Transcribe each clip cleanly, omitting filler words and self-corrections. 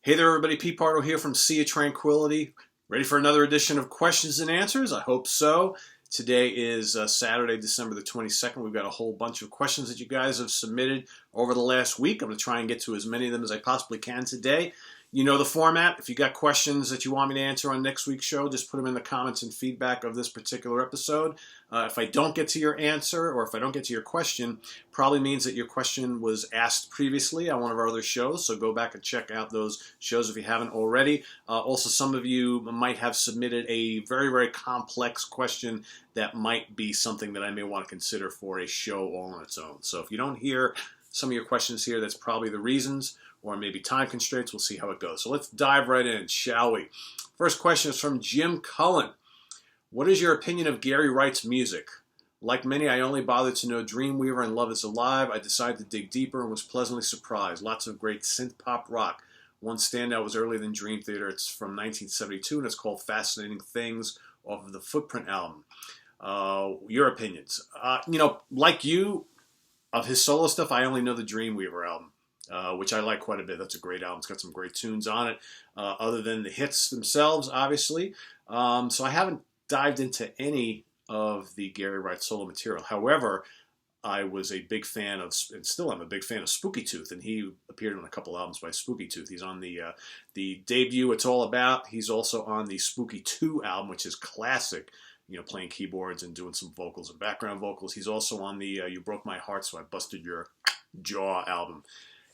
Hey there, everybody. Pete Pardo here from Sea of Tranquility. Ready for another edition of Questions and Answers? I hope so. Today is Saturday, December the 22nd. We've got a whole bunch of questions that you guys have submitted over the last week. I'm going to try and get to as many of them as I possibly can today. You know the format. If you got questions that you want me to answer on next week's show, just put them in the comments and feedback of this particular episode. If I don't get to your answer or if I don't get to your question, probably means that your question was asked previously on one of our other shows, so go back and check out those shows if you haven't already. Also, some of you might have submitted a very, very complex question that might be something that I may want to consider for a show all on its own. So if you don't hear some of your questions here, that's probably the reasons, or maybe time constraints. We'll see how it goes. So let's dive right in, shall we? First question is from Jim Cullen. What is your opinion of Gary Wright's music? Like many, I only bothered to know Dreamweaver and Love Is Alive. I decided to dig deeper and was pleasantly surprised. Lots of great synth-pop rock. One standout was earlier than Dream Theater. It's from 1972, and it's called Fascinating Things off of the Footprint album. Your opinions? Like you, of his solo stuff, I only know the Dreamweaver album. Which I like quite a bit. That's a great album. It's got some great tunes on it, other than the hits themselves, obviously. So I haven't dived into any of the Gary Wright solo material. However, I was a big fan of, and still am a big fan of Spooky Tooth, and he appeared on a couple albums by Spooky Tooth. He's on the debut It's All About. He's also on the Spooky 2 album, which is classic, playing keyboards and doing some vocals and background vocals. He's also on the You Broke My Heart, So I Busted Your Jaw album.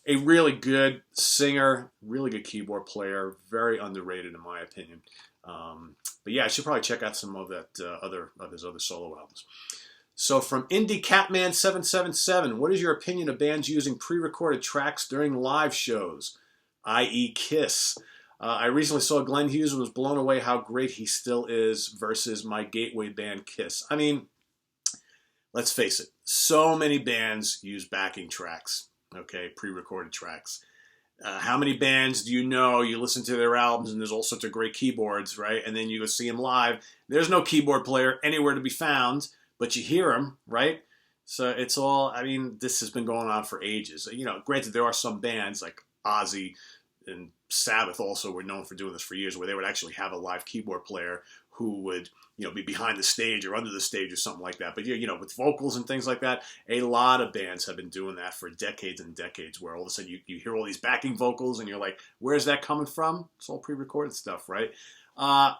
A really good singer, really good keyboard player, very underrated in my opinion. But yeah, I should probably check out some of that of his other solo albums. So from Indie Catman 777, what is your opinion of bands using pre-recorded tracks during live shows, i.e. Kiss? I recently saw Glenn Hughes and was blown away how great he still is versus my gateway band Kiss. I mean, let's face it, so many bands use backing tracks. Okay, pre-recorded tracks. How many bands do you know, you listen to their albums and there's all sorts of great keyboards, right? And then you go see them live. There's no keyboard player anywhere to be found, but you hear them, right? So it's all, I mean, this has been going on for ages. Granted, there are some bands like Ozzy and Sabbath also were known for doing this for years, where they would actually have a live keyboard player who would, be behind the stage or under the stage or something like that. But, with vocals and things like that, a lot of bands have been doing that for decades and decades, where all of a sudden you hear all these backing vocals and you're like, where's that coming from? It's all pre-recorded stuff, right? I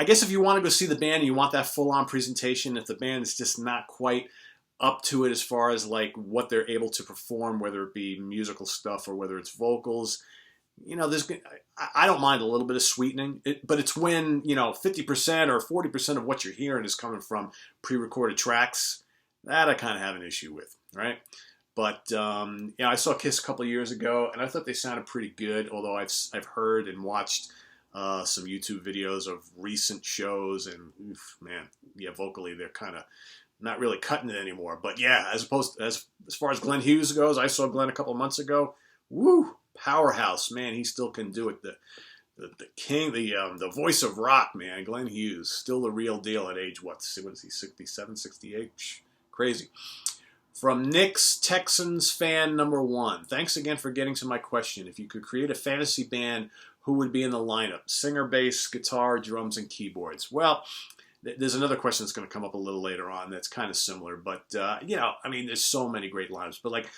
guess if you want to go see the band and you want that full-on presentation, if the band is just not quite up to it as far as like what they're able to perform, whether it be musical stuff or whether it's vocals, I don't mind a little bit of sweetening, but it's when, 50% or 40% of what you're hearing is coming from pre-recorded tracks. That I kind of have an issue with, right? But, I saw Kiss a couple of years ago, and I thought they sounded pretty good, although I've heard and watched some YouTube videos of recent shows, and vocally they're kind of not really cutting it anymore. But yeah, as far as Glenn Hughes goes, I saw Glenn a couple of months ago. Woo! Powerhouse, man, he still can do it. The king, the voice of rock, man, Glenn Hughes, still the real deal at age, what is he, 67, 68? Crazy. From Nick's Texans fan number 1. Thanks again for getting to my question. If you could create a fantasy band, who would be in the lineup? Singer, bass, guitar, drums, and keyboards. Well, there's another question that's going to come up a little later on that's kind of similar. But, there's so many great lineups. But, like,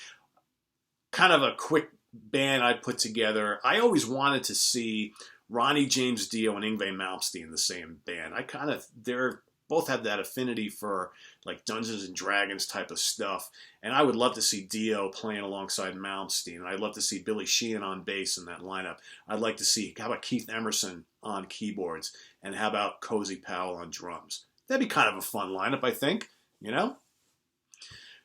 kind of a quick band I put together. I always wanted to see Ronnie James Dio and Yngwie Malmsteen in the same band. They're both have that affinity for like Dungeons and Dragons type of stuff, and I would love to see Dio playing alongside Malmsteen. And I'd love to see Billy Sheehan on bass in that lineup. I'd like to see, how about Keith Emerson on keyboards, and how about Cozy Powell on drums? That'd be kind of a fun lineup, I think.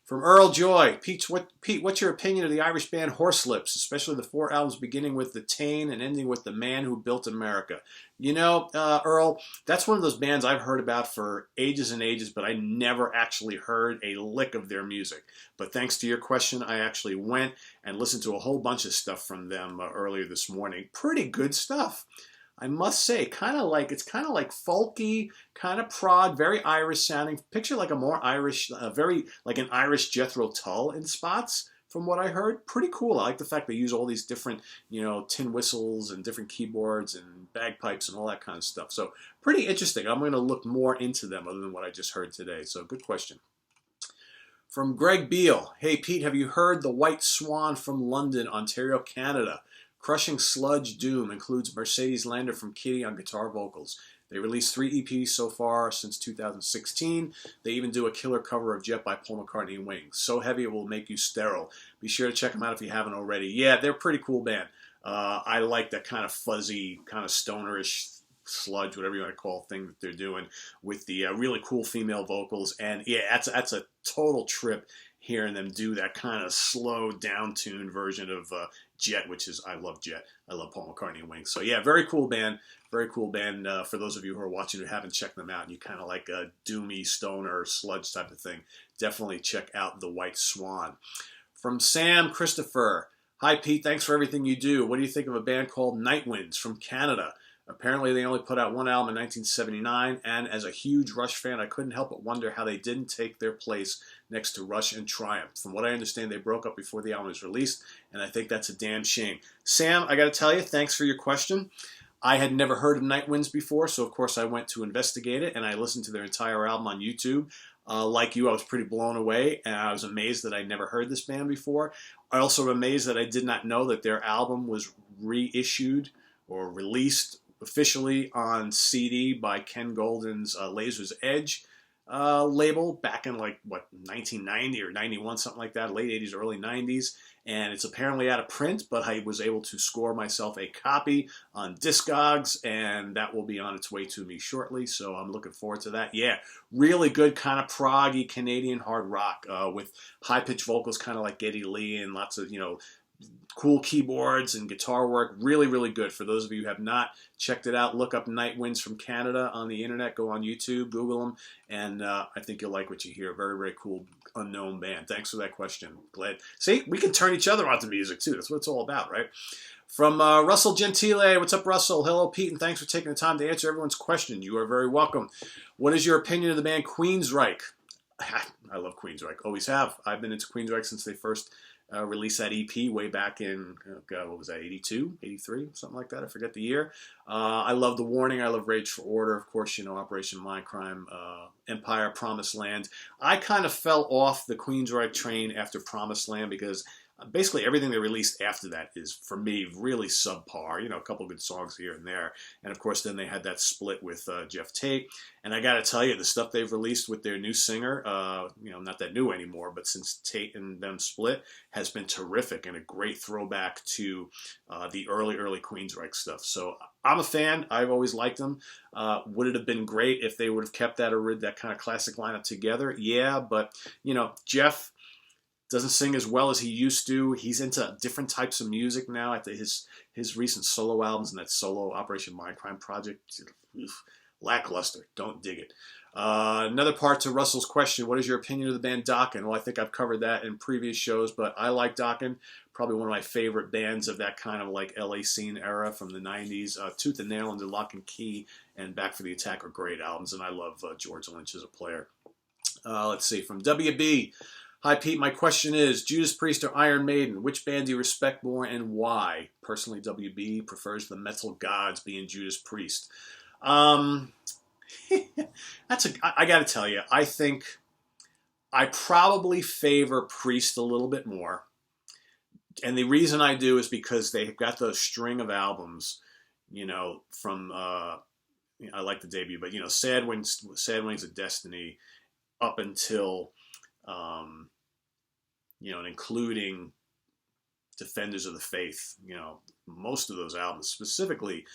From Earl Joy, Pete, what's your opinion of the Irish band Horslips, especially the 4 albums beginning with The Tain and ending with The Man Who Built America? Earl, that's one of those bands I've heard about for ages and ages, but I never actually heard a lick of their music. But thanks to your question, I actually went and listened to a whole bunch of stuff from them earlier this morning. Pretty good stuff, I must say. It's kind of like folky, kind of prog, very Irish sounding. Picture like a more Irish, very like an Irish Jethro Tull in spots, from what I heard. Pretty cool. I like the fact they use all these different, tin whistles and different keyboards and bagpipes and all that kind of stuff. So pretty interesting. I'm going to look more into them other than what I just heard today. So good question. From Greg Beal. Hey, Pete, have you heard the White Swan from London, Ontario, Canada? Crushing sludge doom, includes Mercedes Lander from Kitty on guitar vocals. They released 3 EPs so far since 2016. They even do a killer cover of Jet by Paul McCartney and Wings. So heavy it will make you sterile. Be sure to check them out if you haven't already. Yeah, they're a pretty cool band. I like that kind of fuzzy, kind of stonerish sludge, whatever you want to call thing that they're doing with the really cool female vocals. And yeah, that's a total trip hearing them do that kind of slow down-tuned version of Jet, which is, I love Jet. I love Paul McCartney and Wings. So yeah, very cool band. Very cool band. For those of you who are watching who haven't checked them out and you kind of like a doomy, stoner, sludge type of thing, definitely check out the White Swan. From Sam Christopher. Hi, Pete. Thanks for everything you do. What do you think of a band called Night Winds from Canada? Apparently, they only put out one album in 1979, and as a huge Rush fan, I couldn't help but wonder how they didn't take their place next to Rush and Triumph. From what I understand, they broke up before the album was released, and I think that's a damn shame. Sam, I got to tell you, thanks for your question. I had never heard of Night Winds before, so of course I went to investigate it, and I listened to their entire album on YouTube. Like you, I was pretty blown away, and I was amazed that I never heard this band before. I also am amazed that I did not know that their album was reissued or released officially on CD by Ken Golden's Laser's Edge label back in 1990 or 91, something like that, late 80s, early 90s. And it's apparently out of print, but I was able to score myself a copy on Discogs, and that will be on its way to me shortly, so I'm looking forward to that. Yeah, really good kind of proggy Canadian hard rock with high-pitched vocals kind of like Geddy Lee and lots of, cool keyboards and guitar work. Really, really good. For those of you who have not checked it out, look up Night Winds from Canada on the internet. Go on YouTube, Google them, and I think you'll like what you hear. Very, very cool, unknown band. Thanks for that question. Glad. See, we can turn each other on to music, too. That's what it's all about, right? From Russell Gentile. What's up, Russell? Hello, Pete, and thanks for taking the time to answer everyone's question. You are very welcome. What is your opinion of the band Queensrÿche? I love Queensrÿche. Always have. I've been into Queensrÿche since they first released that EP way back in, what was that, 82, 83, something like that. I forget the year. I love The Warning. I love Rage for Order. Of course, Operation Mindcrime, Empire, Promised Land. I kind of fell off the Queensrÿche train after Promised Land because basically everything they released after that is, for me, really subpar. A couple good songs here and there. And, of course, then they had that split with Jeff Tate. And I got to tell you, the stuff they've released with their new singer, not that new anymore, but since Tate and them split, has been terrific and a great throwback to the early Queensrÿche stuff. So I'm a fan. I've always liked them. Would it have been great if they would have kept that kind of classic lineup together? Yeah, but, Jeff doesn't sing as well as he used to. He's into different types of music now. I think his recent solo albums and that solo Operation Mindcrime project, lackluster. Don't dig it. Another part to Russell's question, what is your opinion of the band Dokken? Well, I think I've covered that in previous shows, but I like Dokken. Probably one of my favorite bands of that kind of like LA scene era from the 90s. Tooth and Nail and The Lock and Key and Back for the Attack are great albums, and I love George Lynch as a player. Let's see, from WB. Hi, Pete. My question is, Judas Priest or Iron Maiden? Which band do you respect more and why? Personally, WB prefers the metal gods, being Judas Priest. I got to tell you, I think I probably favor Priest a little bit more. And the reason I do is because they've got those string of albums, from, I like the debut, but, Sad Wings of Destiny up until... and including Defenders of the Faith, most of those albums, specifically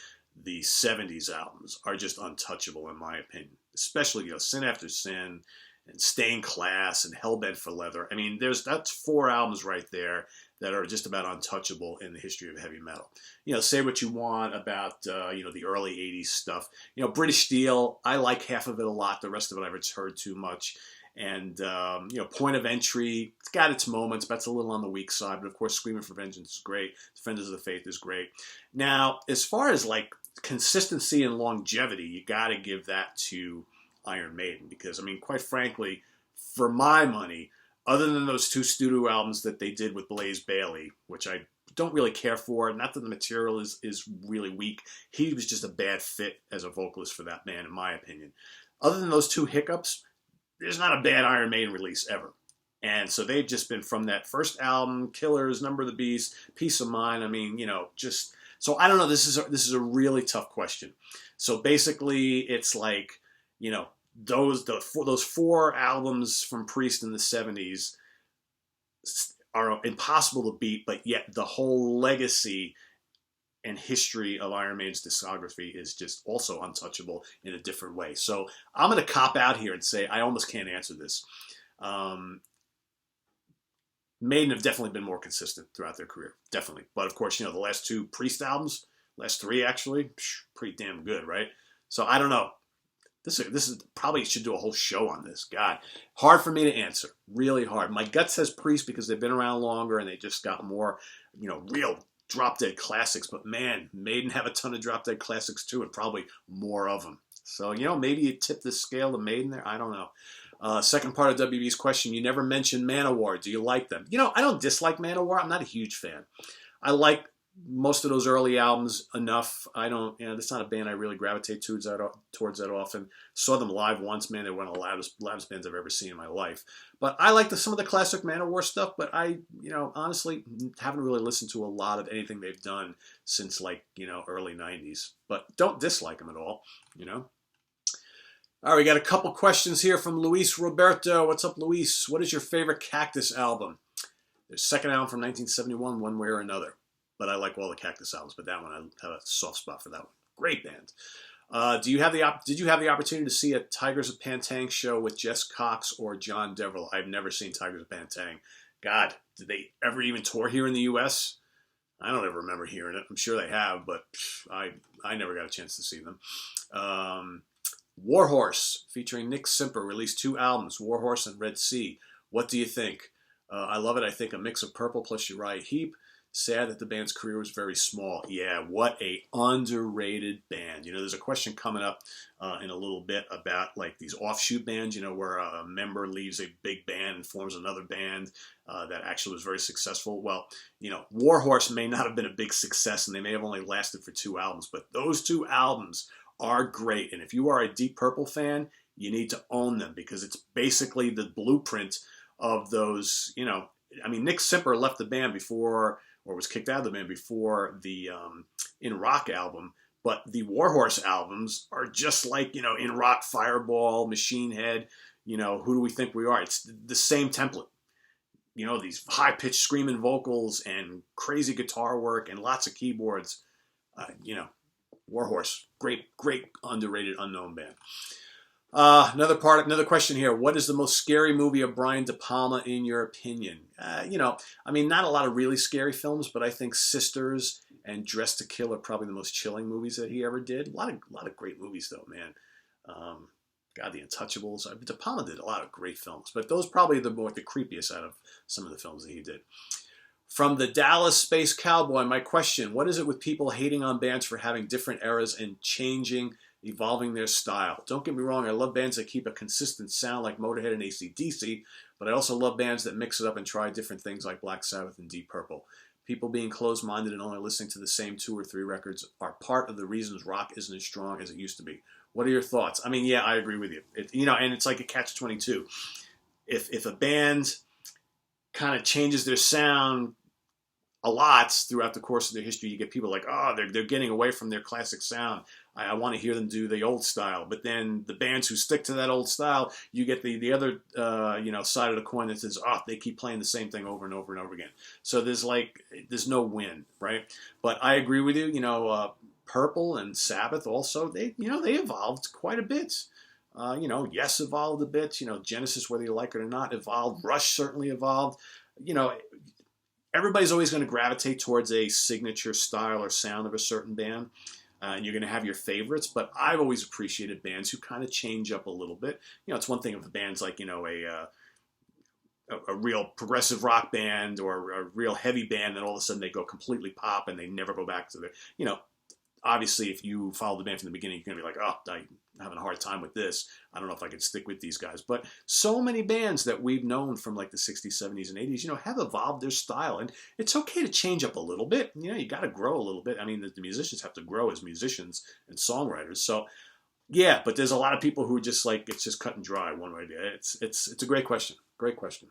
the 70s albums, are just untouchable in my opinion. Especially, Sin After Sin and Stained Class and Hellbent for Leather. I mean, that's 4 albums right there that are just about untouchable in the history of heavy metal. Say what you want about, the early 80s stuff. British Steel, I like half of it a lot. The rest of it I've heard too much. And, Point of Entry, it's got its moments, but it's a little on the weak side. But, of course, Screaming for Vengeance is great. Defenders of the Faith is great. Now, as far as, consistency and longevity, you got to give that to Iron Maiden. Because, quite frankly, for my money, Other than those 2 studio albums that they did with Blaze Bayley, which I don't really care for. Not that the material is really weak. He was just a bad fit as a vocalist for that band, in my opinion. Other than those 2 hiccups, there's not a bad Iron Maiden release ever. And so they've just been from that first album, Killers, Number of the Beast, Peace of Mind. I mean, just... So I don't know. This is a really tough question. So basically, it's like, those 4 albums from Priest in the 70s are impossible to beat, but yet the whole legacy and history of Iron Maiden's discography is just also untouchable in a different way. So I'm going to cop out here and say I almost can't answer this. Maiden have definitely been more consistent throughout their career, definitely. But of course, the last 2 Priest albums, last 3 actually, pretty damn good, right? So I don't know. This is probably should do a whole show on this. God, hard for me to answer. Really hard. My gut says Priest because they've been around longer and they just got more, real drop-dead classics. But man, Maiden have a ton of drop-dead classics too, and probably more of them. So, maybe you tip the scale to Maiden there. I don't know. Second part of WB's question, you never mentioned Manowar. Do you like them? I don't dislike Manowar. I'm not a huge fan. I like most of those early albums enough. I don't, that's not a band I really gravitate towards that often. Saw them live once, man. They were one of the loudest bands I've ever seen in my life. But I like some of the classic Manowar stuff, but I, honestly haven't really listened to a lot of anything they've done since early 90s. But don't dislike them at all, All right, we got a couple questions here from Luis Roberto. What's up, Luis? What is your favorite Cactus album? Their second album from 1971, One Way or Another. But I like all the Cactus albums, but that one, I have a soft spot for that one. Great band. Did you have the opportunity to see a Tigers of Pantang show with Jess Cox or John Deverell? I've never seen Tigers of Pantang. God, did they ever even tour here in the U.S.? I don't ever remember hearing it. I'm sure they have, but I never got a chance to see them. Warhorse, featuring Nick Simper, released 2 albums, Warhorse and Red Sea. What do you think? I love it. I think a mix of Purple plus Uriah Heep. Sad that the band's career was very small. Yeah, what a underrated band. There's a question coming up in a little bit about these offshoot bands, where a member leaves a big band and forms another band that actually was very successful. Well, Warhorse may not have been a big success and they may have only lasted for 2 albums, but those 2 albums are great. And if you are a Deep Purple fan, you need to own them because it's basically the blueprint of those, Nick Simper left the band before, or was kicked out of the band before the In Rock album, but the Warhorse albums are just like, In Rock, Fireball, Machine Head, Who Do We Think We Are? It's the same template. These high-pitched screaming vocals and crazy guitar work and lots of keyboards. Warhorse, great, underrated, unknown band. Another question here. What is the most scary movie of Brian De Palma in your opinion? Not a lot of really scary films, but I think Sisters and Dressed to Kill are probably the most chilling movies that he ever did. A lot of great movies though, man. The Untouchables. De Palma did a lot of great films, but those probably the creepiest out of some of the films that he did. From the Dallas Space Cowboy, my question, what is it with people hating on bands for having different eras and evolving their style? Don't get me wrong, I love bands that keep a consistent sound like Motorhead and AC/DC, but I also love bands that mix it up and try different things like Black Sabbath and Deep Purple. People being closed-minded and only listening to the same 2 or 3 records are part of the reasons rock isn't as strong as it used to be. What are your thoughts? Yeah, I agree with you. And it's like a catch-22. If a band kind of changes their sound a lot throughout the course of their history, you get people like, oh, they're getting away from their classic sound. I want to hear them do the old style. But then the bands who stick to that old style, you get the other side of the coin that says, oh, they keep playing the same thing over and over and over again. So there's no win, right? But I agree with you. Purple and Sabbath also, they evolved quite a bit. Yes evolved a bit. Genesis, whether you like it or not, evolved. Rush certainly evolved. Everybody's always going to gravitate towards a signature style or sound of a certain band. And you're going to have your favorites, but I've always appreciated bands who kind of change up a little bit. It's one thing if the band's like, a real progressive rock band or a real heavy band, then all of a sudden they go completely pop and they never go back to their, obviously, if you follow the band from the beginning, you're going to be like, oh, I'm having a hard time with this. I don't know if I could stick with these guys. But so many bands that we've known from like the 60s, 70s, and 80s, have evolved their style. And it's okay to change up a little bit. You got to grow a little bit. I mean, the musicians have to grow as musicians and songwriters. So, yeah, but there's a lot of people who just like, it's just cut and dry one way. It's a great question. Great question.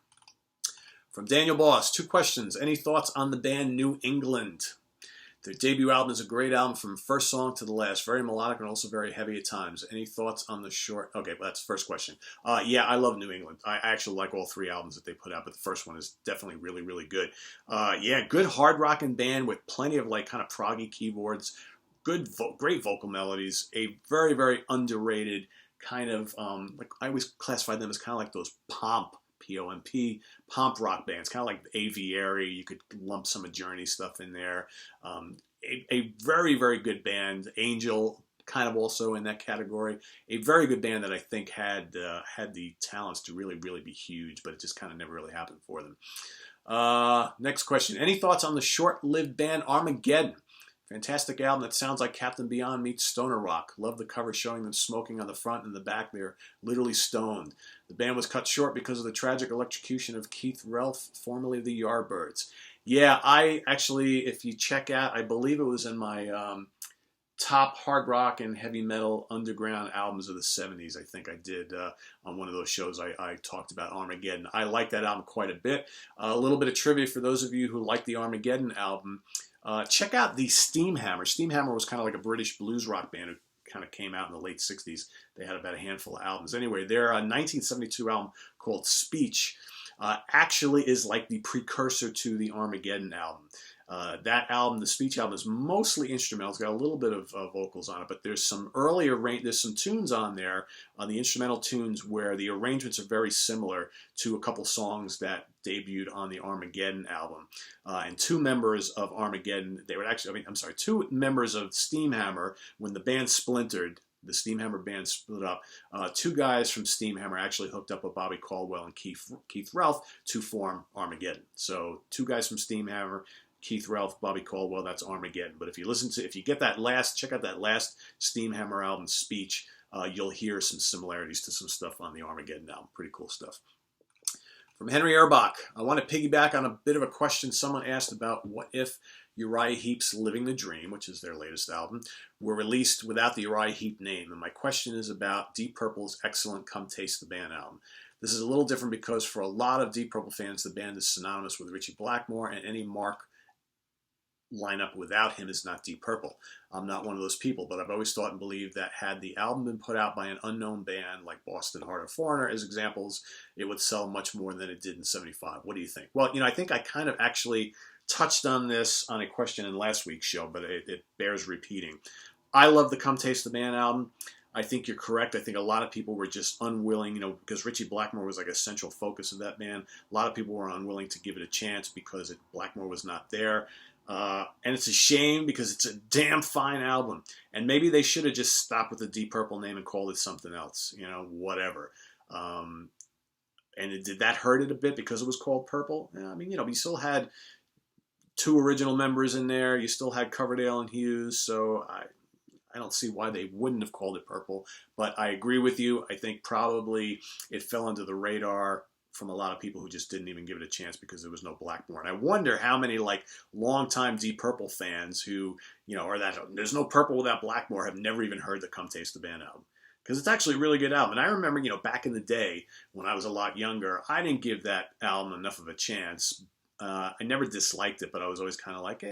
From Daniel Boss, 2 questions. Any thoughts on the band New England? Their debut album is a great album from first song to the last. Very melodic and also very heavy at times. Any thoughts on the short? Okay, well, that's the first question. Yeah, I love New England. I actually like all 3 albums that they put out, but the first one is definitely really, really good. Yeah, good hard rocking band with plenty of like kind of proggy keyboards. Great vocal melodies. A very, very underrated kind of, like I always classify them as kind of like those pomp, P-O-M-P, pomp rock bands, kind of like Aviary. You could lump some of Journey stuff in there. A very, very good band. Angel, kind of also in that category. A very good band that I think had the talents to really, really be huge, but it just kind of never really happened for them. Next question. Any thoughts on the short-lived band Armageddon? Fantastic album that sounds like Captain Beyond meets stoner rock. Love the cover showing them smoking on the front and the back. They're literally stoned. The band was cut short because of the tragic electrocution of Keith Relf, formerly the Yardbirds. Yeah, I actually, if you check out, I believe it was in my top hard rock and heavy metal underground albums of the 70s. I think I did on one of those shows. I talked about Armageddon. I like that album quite a bit. A little bit of trivia for those of you who like the Armageddon album. Check out the Steamhammer. Steamhammer was kind of like a British blues rock band who kind of came out in the late 60s. They had about a handful of albums. Anyway, their 1972 album called Speech actually is like the precursor to the Armageddon album. That album, the Speech album, is mostly instrumental. It's got a little bit of vocals on it, but there's some there's some tunes on there, the instrumental tunes, where the arrangements are very similar to a couple songs that debuted on the Armageddon album. And 2 members of Armageddon, two members of Steamhammer, when the band splintered, the Steamhammer band split up. 2 guys from Steamhammer actually hooked up with Bobby Caldwell and Keith Relf to form Armageddon. So 2 guys from Steamhammer, Keith Relf, Bobby Caldwell, that's Armageddon. But if you check out that last Steamhammer album, Speech, you'll hear some similarities to some stuff on the Armageddon album. Pretty cool stuff. From Henry Erbach, I want to piggyback on a bit of a question someone asked about what if Uriah Heep's Living the Dream, which is their latest album, were released without the Uriah Heep name. And my question is about Deep Purple's excellent Come Taste the Band album. This is a little different because for a lot of Deep Purple fans, the band is synonymous with Ritchie Blackmore, and any Mark lineup without him is not Deep Purple. I'm not one of those people, but I've always thought and believed that had the album been put out by an unknown band like Boston Heart or Foreigner as examples, it would sell much more than it did in '75. What do you think? Well, I think I kind of actually touched on this on a question in last week's show, but it bears repeating. I love the Come Taste the Band album. I think you're correct. I think a lot of people were just unwilling, because Ritchie Blackmore was like a central focus of that band. A lot of people were unwilling to give it a chance because Blackmore was not there. And it's a shame because it's a damn fine album. And maybe they should have just stopped with the Deep Purple name and called it something else, whatever. And did that hurt it a bit because it was called Purple? I mean, you still had 2 original members in there. You still had Coverdale and Hughes. So I don't see why they wouldn't have called it Purple. But I agree with you. I think probably it fell under the radar from a lot of people who just didn't even give it a chance because there was no Blackmore. And I wonder how many longtime Deep Purple fans who, are that there's no Purple without Blackmore have never even heard the Come Taste the Band album. Because it's actually a really good album. And I remember, back in the day when I was a lot younger, I didn't give that album enough of a chance. I never disliked it, but I was always kind of like,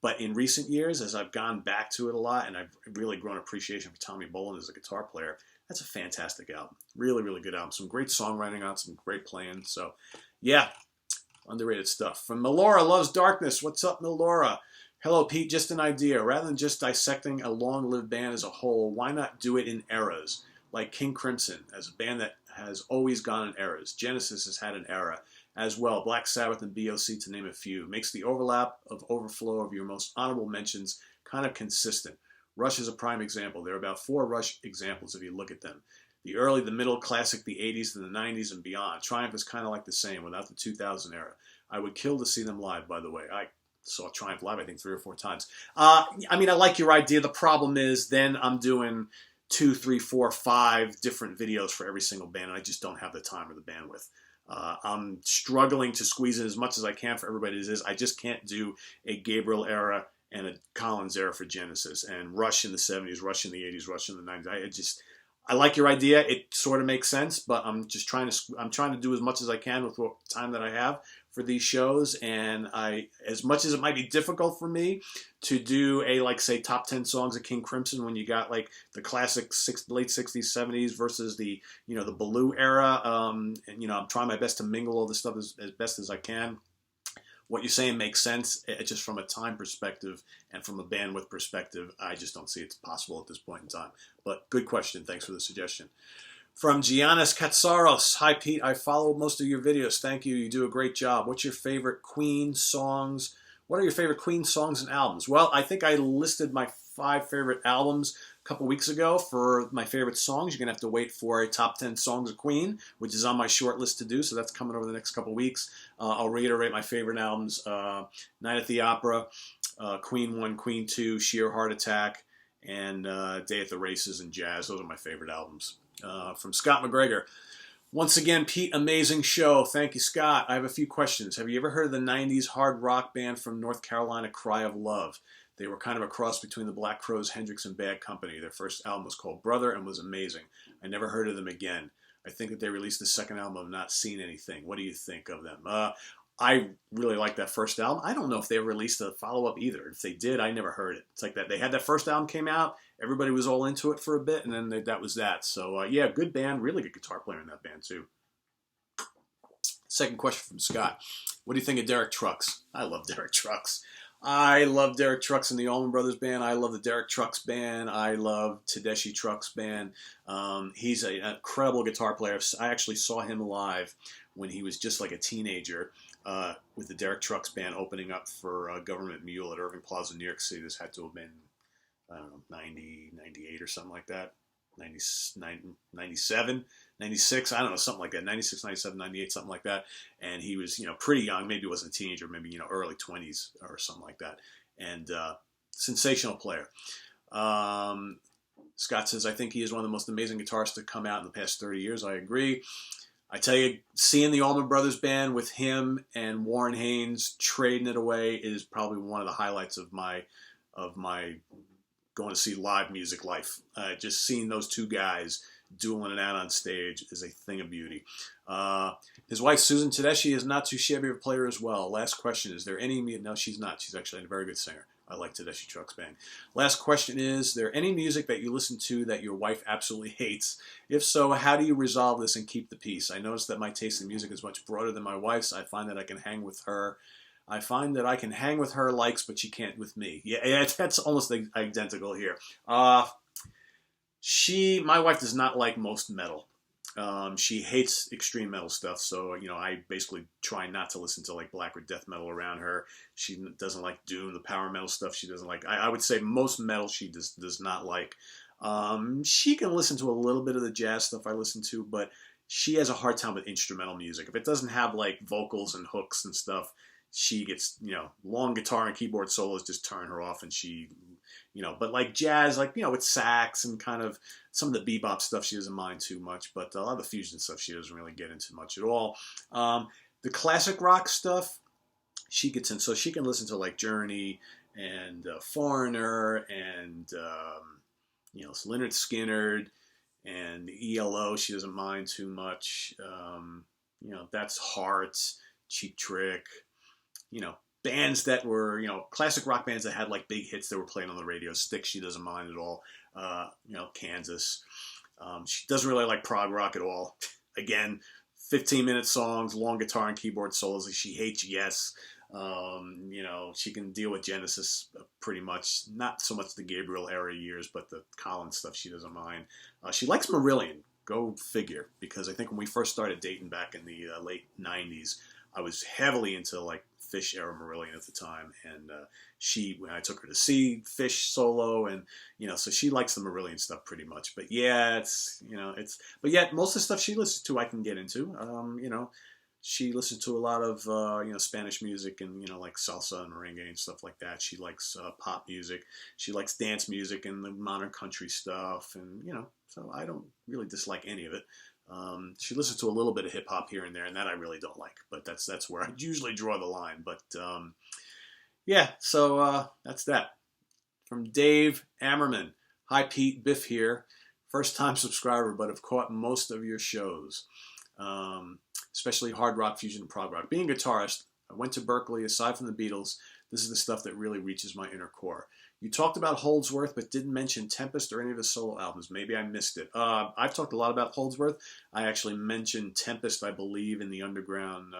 But in recent years, as I've gone back to it a lot, and I've really grown appreciation for Tommy Bolin as a guitar player, that's a fantastic album. Really, really good album. Some great songwriting on it, some great playing. So, yeah, underrated stuff. From Melora Loves Darkness. What's up, Melora? Hello, Pete. Just an idea. Rather than just dissecting a long-lived band as a whole, why not do it in eras? Like King Crimson, as a band that has always gone in eras. Genesis has had an era as well. Black Sabbath and BOC, to name a few. Makes the overflow of your most honorable mentions kind of consistent. Rush is a prime example. There are about 4 Rush examples if you look at them. The early, the middle, classic, the 80s, and the 90s, and beyond. Triumph is kind of like the same without the 2000 era. I would kill to see them live, by the way. saw Triumph live, I think 3 or 4 times. I mean, I like your idea. The problem is then I'm doing 2, 3, 4, 5 different videos for every single band, and I just don't have the time or the bandwidth. I'm struggling to squeeze in as much as I can for everybody as is. I just can't do a Gabriel era and a Collins era for Genesis, and Rush in the 70s, Rush in the 80s, Rush in the 90s. I like your idea. It sort of makes sense, but I'm trying to do as much as I can with what time that I have for these shows. And as much as it might be difficult for me to do a, like, say, top 10 songs of King Crimson when you got like the classic late 60s, 70s versus the, you know, the Baloo era. And, you know, I'm trying my best to mingle all this stuff as best as I can. What you're saying makes sense. It's just from a time perspective and from a bandwidth perspective, I just don't see it's possible at this point in time. But good question. Thanks for the suggestion. From Giannis Katsaros. Hi, Pete. I follow most of your videos. Thank you. You do a great job. What's your favorite Queen songs? What are your favorite Queen songs and albums? Well, I think I listed my 5 favorite albums a couple weeks ago. For my favorite songs, you're going to have to wait for a top 10 songs of Queen, which is on my short list to do, so that's coming over the next couple weeks. I'll reiterate my favorite albums: Night at the Opera, Queen 1, Queen 2, Sheer Heart Attack, and Day at the Races and Jazz. Those are my favorite albums. From Scott McGregor. Once again, Pete, amazing show. Thank you, Scott. I have a few questions. Have you ever heard of the 90s hard rock band from North Carolina, Cry of Love? They were kind of a cross between the Black Crowes, Hendrix, and Bad Company. Their first album was called Brother and was amazing. I never heard of them again. I think that they released the second album. I've not seen anything. What do you think of them? I really like that first album. I don't know if they released a follow-up either. If they did, I never heard it. It's like that. They had that first album came out. Everybody was all into it for a bit, and then that was that. So, yeah, good band. Really good guitar player in that band, too. Second question from Scott. What do you think of Derek Trucks? I love Derek Trucks. I love Derek Trucks and the Allman Brothers Band. I love the Derek Trucks Band. I love Tedeschi Trucks Band. He's an incredible guitar player. I actually saw him live when he was just like a teenager with the Derek Trucks Band opening up for Government Mule at Irving Plaza, New York City. This had to have been, I don't know, 90, 98 or something like that. 97, 96, I don't know, something like that. 96, 97, 98, something like that. And he was, you know, pretty young. Maybe he wasn't a teenager, maybe, you know, early 20s or something like that. And sensational player. Scott says, I think he is one of the most amazing guitarists to come out in the past 30 years. I agree. I tell you, seeing the Allman Brothers Band with him and Warren Haynes trading it away is probably one of the highlights of my going to see live music life. Just seeing those two guys dueling it out on stage is a thing of beauty. His wife, Susan Tedeschi, is not too shabby of a player as well. Last question, is there any... No, she's not. She's actually a very good singer. I like Tedeschi Trucks Band. Last question is there any music that you listen to that your wife absolutely hates? If so, how do you resolve this and keep the peace? I notice that my taste in music is much broader than my wife's. I find that I can hang with her likes, but she can't with me. Yeah, that's almost identical here. My wife does not like most metal. She hates extreme metal stuff, so, you know, I basically try not to listen to, like, black or death metal around her. She doesn't like doom, the power metal stuff she doesn't like. I would say most metal she does not like. She can listen to a little bit of the jazz stuff I listen to, but she has a hard time with instrumental music. If it doesn't have, like, vocals and hooks and stuff, she gets, you know, long guitar and keyboard solos just turn her off, and she, you know, but like jazz, like, you know, with sax and kind of some of the bebop stuff she doesn't mind too much, but a lot of the fusion stuff she doesn't really get into much at all. The classic rock stuff she gets in, so she can listen to like Journey and Foreigner and, you know, Lynyrd Skynyrd and the ELO she doesn't mind too much. You know, that's Heart, Cheap Trick, you know, bands that were, you know, classic rock bands that had like big hits that were playing on the radio. Styx, she doesn't mind at all. You know, Kansas. She doesn't really like prog rock at all. Again, 15-minute songs, long guitar and keyboard solos. She hates Yes. You know, she can deal with Genesis pretty much. Not so much the Gabriel era years, but the Collins stuff she doesn't mind. She likes Marillion. Go figure. Because I think when we first started dating back in the late 90s, I was heavily into like Fish era Marillion at the time, and when I took her to see Fish solo, and you know, so she likes the Marillion stuff pretty much. But yeah, it's, you know, but yet most of the stuff she listens to I can get into. You know, she listens to a lot of Spanish music and like salsa and merengue and stuff like that. She likes pop music. She likes dance music and the modern country stuff, and so I don't really dislike any of it. She listens to a little bit of hip hop here and there, and that I really don't like. But that's where I usually draw the line. But yeah, so that's that. From Dave Ammerman. Hi Pete, Biff here. First time subscriber, but have caught most of your shows, especially hard rock, fusion, and prog rock. Being a guitarist, I went to Berkeley. Aside from the Beatles, this is the stuff that really reaches my inner core. You talked about Holdsworth, but didn't mention Tempest or any of his solo albums. Maybe I missed it. I've talked a lot about Holdsworth. I actually mentioned Tempest, I believe, in the Underground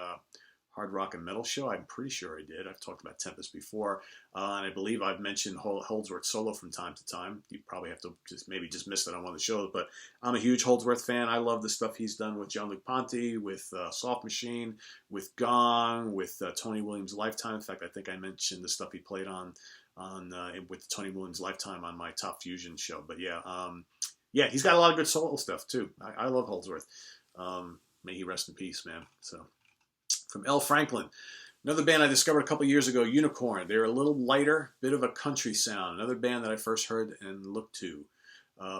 Hard Rock and Metal show. I'm pretty sure I did. I've talked about Tempest before, and I believe I've mentioned Holdsworth solo from time to time. You probably have to just miss it on one of the shows, but I'm a huge Holdsworth fan. I love the stuff he's done with Jean-Luc Ponty, with Soft Machine, with Gong, with Tony Williams' Lifetime. In fact, I think I mentioned the stuff he played on with Tony Williams' Lifetime on my Top Fusion show. But yeah, he's got a lot of good solo stuff too. I love Holdsworth. May he rest in peace, man. So. From L. Franklin, another band I discovered a couple years ago, Unicorn. They're a little lighter, bit of a country sound. Another band that I first heard and looked to.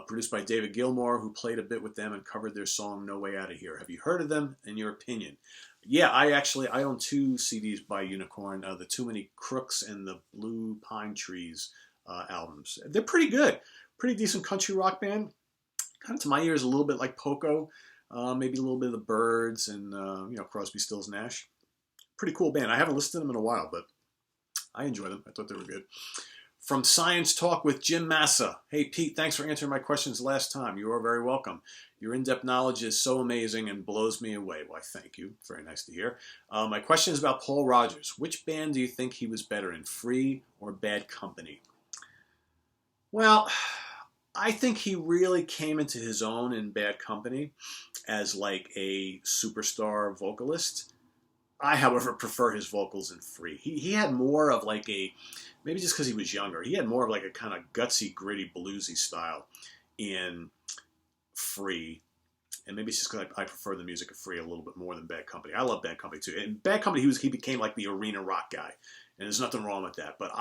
Produced by David Gilmour, who played a bit with them and covered their song No Way Out of Here. Have you heard of them, in your opinion? Yeah, I own 2 CDs by Unicorn, the Too Many Crooks and the Blue Pine Trees albums. They're pretty good. Pretty decent country rock band. Kind of to my ears a little bit like Poco. Maybe a little bit of the Byrds and, Crosby, Stills, Nash. Pretty cool band. I haven't listened to them in a while, but I enjoy them. I thought they were good. From Science Talk with Jim Massa. Hey, Pete, thanks for answering my questions last time. You are very welcome. Your in-depth knowledge is so amazing and blows me away. Why, thank you. Very nice to hear. My question is about Paul Rodgers. Which band do you think he was better in, Free or Bad Company? Well, I think he really came into his own in Bad Company as like a superstar vocalist. I, however, prefer his vocals in Free. He had more of like maybe just because he was younger, he had more of like a kind of gutsy, gritty, bluesy style in Free. And maybe it's just because I prefer the music of Free a little bit more than Bad Company. I love Bad Company too. In Bad Company, he became like the arena rock guy. And there's nothing wrong with that. But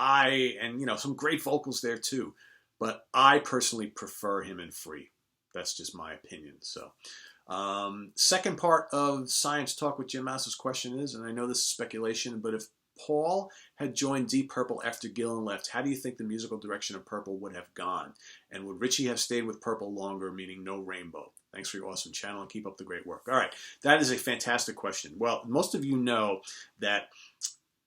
some great vocals there too. But I personally prefer him in Free. That's just my opinion. So, second part of Science Talk with Jim Massa's question is, and I know this is speculation, but if Paul had joined Deep Purple after Gillan left, how do you think the musical direction of Purple would have gone? And would Ritchie have stayed with Purple longer, meaning no Rainbow? Thanks for your awesome channel and keep up the great work. All right, that is a fantastic question. Well, most of you know that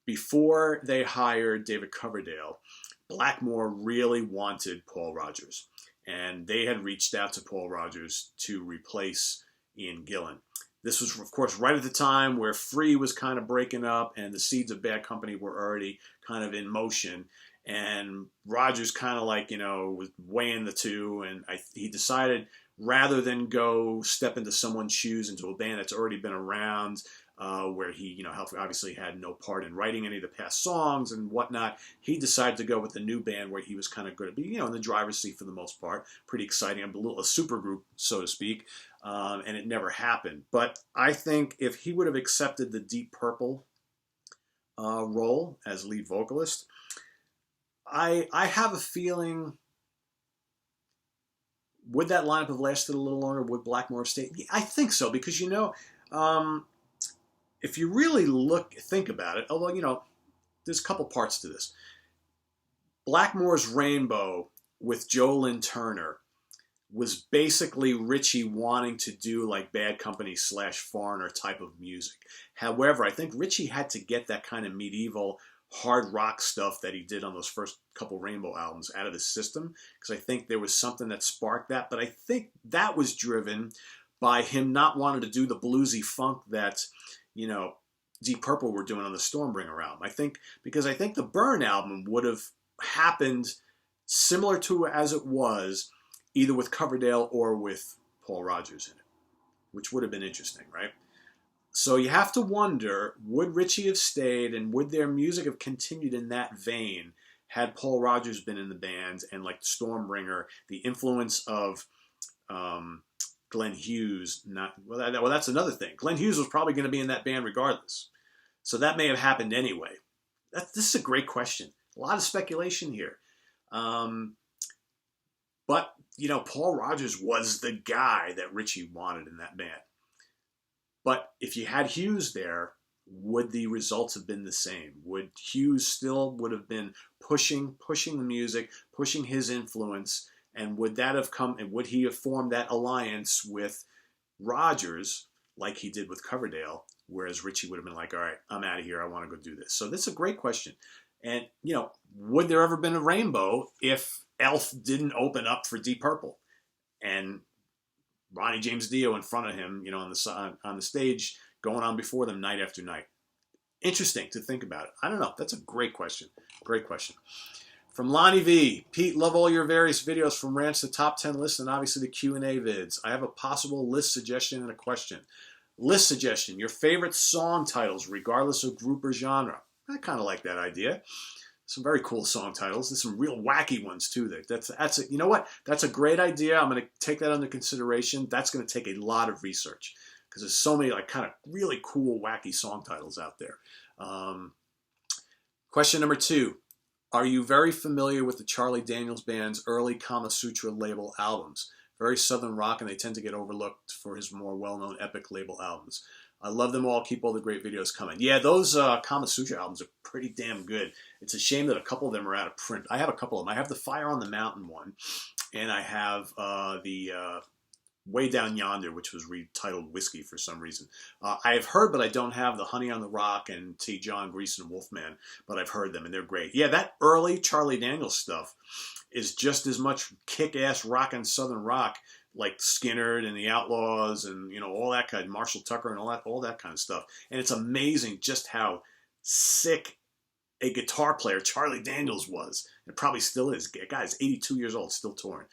before they hired David Coverdale, Blackmore really wanted Paul Rodgers, and they had reached out to Paul Rodgers to replace Ian Gillan. This was, of course, right at the time where Free was kind of breaking up and the seeds of Bad Company were already kind of in motion, and Rodgers kind of was weighing the two, and he decided rather than go step into someone's shoes into a band that's already been around, where he, obviously had no part in writing any of the past songs and whatnot. He decided to go with the new band where he was kind of going to be, in the driver's seat for the most part. Pretty exciting, a super group, so to speak, and it never happened. But I think if he would have accepted the Deep Purple role as lead vocalist, I have a feeling, would that lineup have lasted a little longer? Would Blackmore have stayed? I think so, because, if you really think about it, although, there's a couple parts to this. Blackmore's Rainbow with Joe Lynn Turner was basically Ritchie wanting to do like Bad Company / Foreigner type of music. However, I think Ritchie had to get that kind of medieval hard rock stuff that he did on those first couple Rainbow albums out of his system, because I think there was something that sparked that. But I think that was driven by him not wanting to do the bluesy funk that Deep Purple were doing on the Stormbringer album. I think the Burn album would have happened similar to as it was, either with Coverdale or with Paul Rodgers in it, which would have been interesting, right? So you have to wonder, would Ritchie have stayed, and would their music have continued in that vein had Paul Rodgers been in the band, and like Stormbringer, the influence of Glenn Hughes not, well, that's another thing. Glenn Hughes was probably going to be in that band regardless. So that may have happened anyway. This is a great question. A lot of speculation here. But, you know, Paul Rodgers was the guy that Ritchie wanted in that band. But if you had Hughes there, would the results have been the same? Would Hughes still would have been pushing the music, pushing his influence, and would that have come, and would he have formed that alliance with Rodgers like he did with Coverdale, whereas Ritchie would have been like, all right, I'm out of here, I want to go do this. So this is a great question. And, you know, would there ever been a Rainbow if Elf didn't open up for Deep Purple and Ronnie James Dio in front of him, you know, on the stage, going on before them night after night? Interesting to think about it. I don't know. That's a great question. Great question. From Lonnie V. Pete, love all your various videos from rants to top 10 lists and obviously the Q&A vids. I have a possible list suggestion and a question. List suggestion, your favorite song titles regardless of group or genre. I kind of like that idea. Some very cool song titles. There's some real wacky ones too. You know what? That's a great idea. I'm going to take that under consideration. That's going to take a lot of research because there's so many like kind of really cool, wacky song titles out there. Question number 2. Are you very familiar with the Charlie Daniels Band's early Kama Sutra label albums? Very southern rock, and they tend to get overlooked for his more well-known epic label albums. I love them all. Keep all the great videos coming. Yeah, those Kama Sutra albums are pretty damn good. It's a shame that a couple of them are out of print. I have a couple of them. I have the Fire on the Mountain one, and I have the Way Down Yonder, which was retitled Whiskey for some reason. I have heard, but I don't have the Honey on the Rock and T. John Grease and Wolfman, but I've heard them, and they're great. Yeah, that early Charlie Daniels stuff is just as much kick-ass rock and southern rock, like Skynyrd and the Outlaws and, you know, all that kind of Marshall Tucker and all that kind of stuff. And it's amazing just how sick a guitar player Charlie Daniels was. It probably still is. The guy's 82 years old, still touring.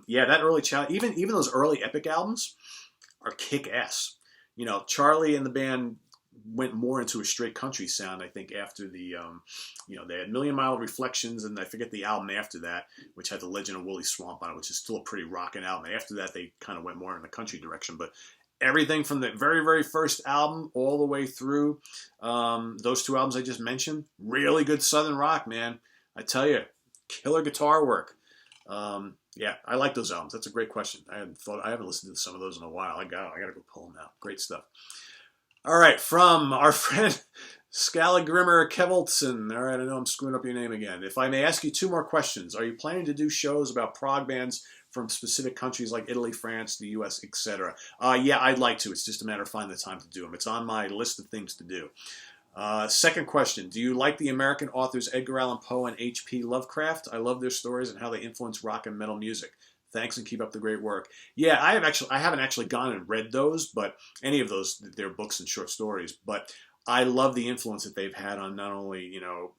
Yeah, that early even those early Epic albums are kick-ass. You know, Charlie and the band went more into a straight country sound, I think, after the, you know, they had Million Mile Reflections, and I forget the album after that, which had The Legend of Woolly Swamp on it, which is still a pretty rockin' album. After that, they kind of went more in the country direction, but everything from the very, very first album all the way through those 2 albums I just mentioned, really good southern rock, man. I tell you, killer guitar work. Yeah, I like those albums. That's a great question. I haven't listened to some of those in a while. I gotta go pull them out. Great stuff. All right, from our friend Scalagrimmer Keveltson. All right, I know I'm screwing up your name again. If I may ask you 2 more questions. Are you planning to do shows about prog bands from specific countries like Italy, France, the U.S., etc.? Yeah, I'd like to. It's just a matter of finding the time to do them. It's on my list of things to do. Second question. Do you like the American authors Edgar Allan Poe and H.P. Lovecraft? I love their stories and how they influence rock and metal music. Thanks and keep up the great work. Yeah, I haven't actually gone and read those, but any of those, their books and short stories. But I love the influence that they've had on not only, you know,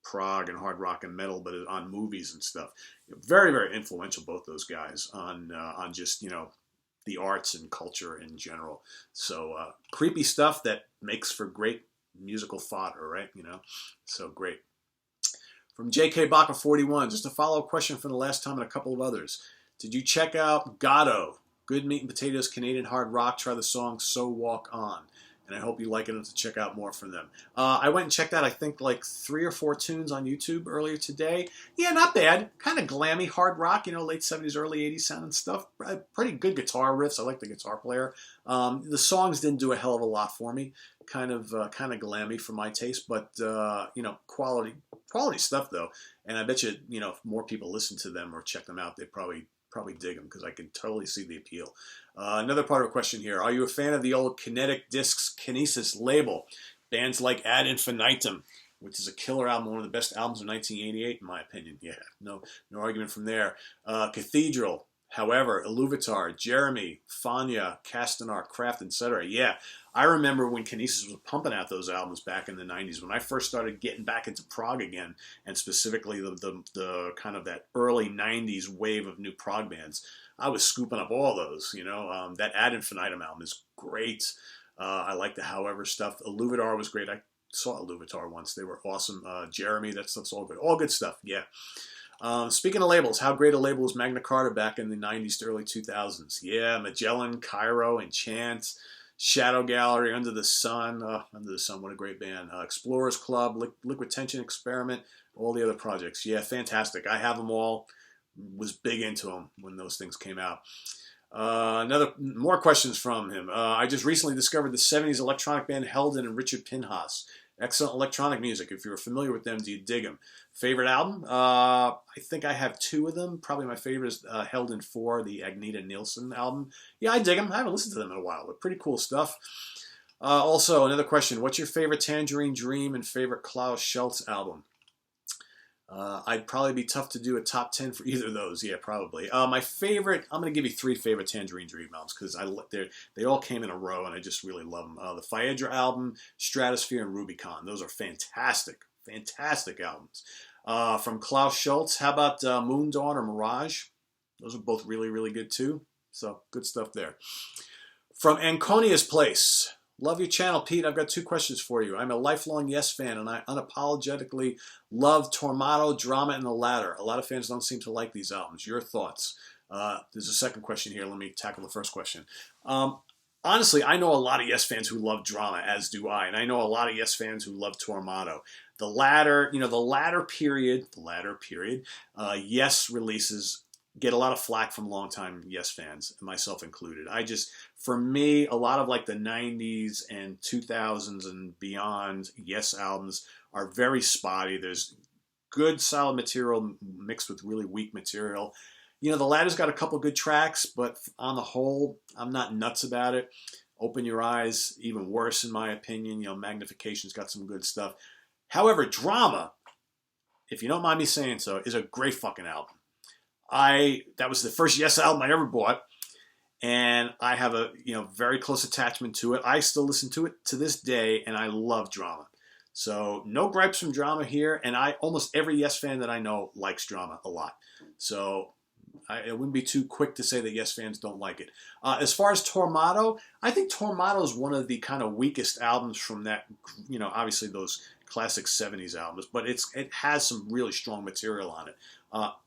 prog and hard rock and metal, but on movies and stuff. Very, very influential, both those guys, on just, you know, the arts and culture in general. So creepy stuff that makes for great musical fodder, right? You know, so great. From J.K. Baca 41, just a follow-up question from the last time and a couple of others. Did you check out Gatto? Good Meat and Potatoes, Canadian hard rock. Try the song So Walk On. And I hope you like it and to check out more from them. I went and checked out, I think, like 3 or 4 tunes on YouTube earlier today. Yeah, not bad. Kind of glammy hard rock, you know, late 70s, early 80s sound and stuff. Pretty good guitar riffs. I like the guitar player. The songs didn't do a hell of a lot for me. Kind of glammy for my taste, but, you know, quality stuff, though. And I bet you, you know, if more people listen to them or check them out, they probably dig them because I can totally see the appeal. Another part of a question here. Are you a fan of the old Kinetic Discs Kinesis label? Bands like Ad Infinitum, which is a killer album, one of the best albums of 1988 in my opinion. Yeah, no argument from there. Cathedral, however, Iluvatar, Jeremy, Fania, Castanar, Kraft, etc. Yeah, I remember when Kinesis was pumping out those albums back in the 90s. When I first started getting back into prog again, and specifically the kind of that early 90s wave of new prog bands, I was scooping up all those. You know, that Ad Infinitum album is great. I like the However stuff. Iluvatar was great. I saw Iluvatar once. They were awesome. Jeremy, that stuff's all good. All good stuff, yeah. Speaking of labels, how great a label was Magna Carta back in the 90s to early 2000s? Yeah, Magellan, Cairo, Enchant, Shadow Gallery, Under the Sun. Under the Sun, what a great band. Explorers Club, Liquid Tension Experiment, all the other projects. Yeah, fantastic. I have them all. Was big into them when those things came out. More questions from him. I just recently discovered the 70s electronic band Helden and Richard Pinhas. Excellent electronic music. If you're familiar with them, do you dig them? Favorite album? I think I have two of them. Probably my favorite is Helden 4, the Agneta Nilsson album. Yeah, I dig them. I haven't listened to them in a while, but pretty cool stuff. Also, another question. What's your favorite Tangerine Dream and favorite Klaus Schulze album? I'd probably be tough to do a top 10 for either of those. Yeah, probably. My favorite, I'm going to give you three favorite Tangerine Dream albums because they all came in a row and I just really love them. The Phaedra album, Stratosphere, and Rubicon. Those are fantastic, fantastic albums. From Klaus Schulze, how about Moon Dawn or Mirage? Those are both really, really good too. So good stuff there. From Anconia's Place. Love your channel, Pete. I've got two questions for you. I'm a lifelong Yes fan, and I unapologetically love Tormato, Drama, and The Ladder. A lot of fans don't seem to like these albums. Your thoughts? There's a second question here. Let me tackle the first question. Honestly, I know a lot of Yes fans who love Drama, as do I, and I know a lot of Yes fans who love Tormato. The Ladder, the latter period, Yes releases get a lot of flack from longtime Yes fans, myself included. For me, a lot of like the 90s and 2000s and beyond Yes albums are very spotty. There's good solid material mixed with really weak material. The Ladder's got a couple good tracks, but on the whole, I'm not nuts about it. Open Your Eyes, even worse in my opinion. Magnification's got some good stuff. However, Drama, if you don't mind me saying so, is a great fucking album. That was the first Yes album I ever bought, and I have a very close attachment to it. I still listen to it to this day, and I love Drama. So no gripes from Drama here, and almost every Yes fan that I know likes Drama a lot. So it wouldn't be too quick to say that Yes fans don't like it. As far as Tormato, I think Tormato is one of the kind of weakest albums from that, obviously those classic 70s albums, but it has some really strong material on it.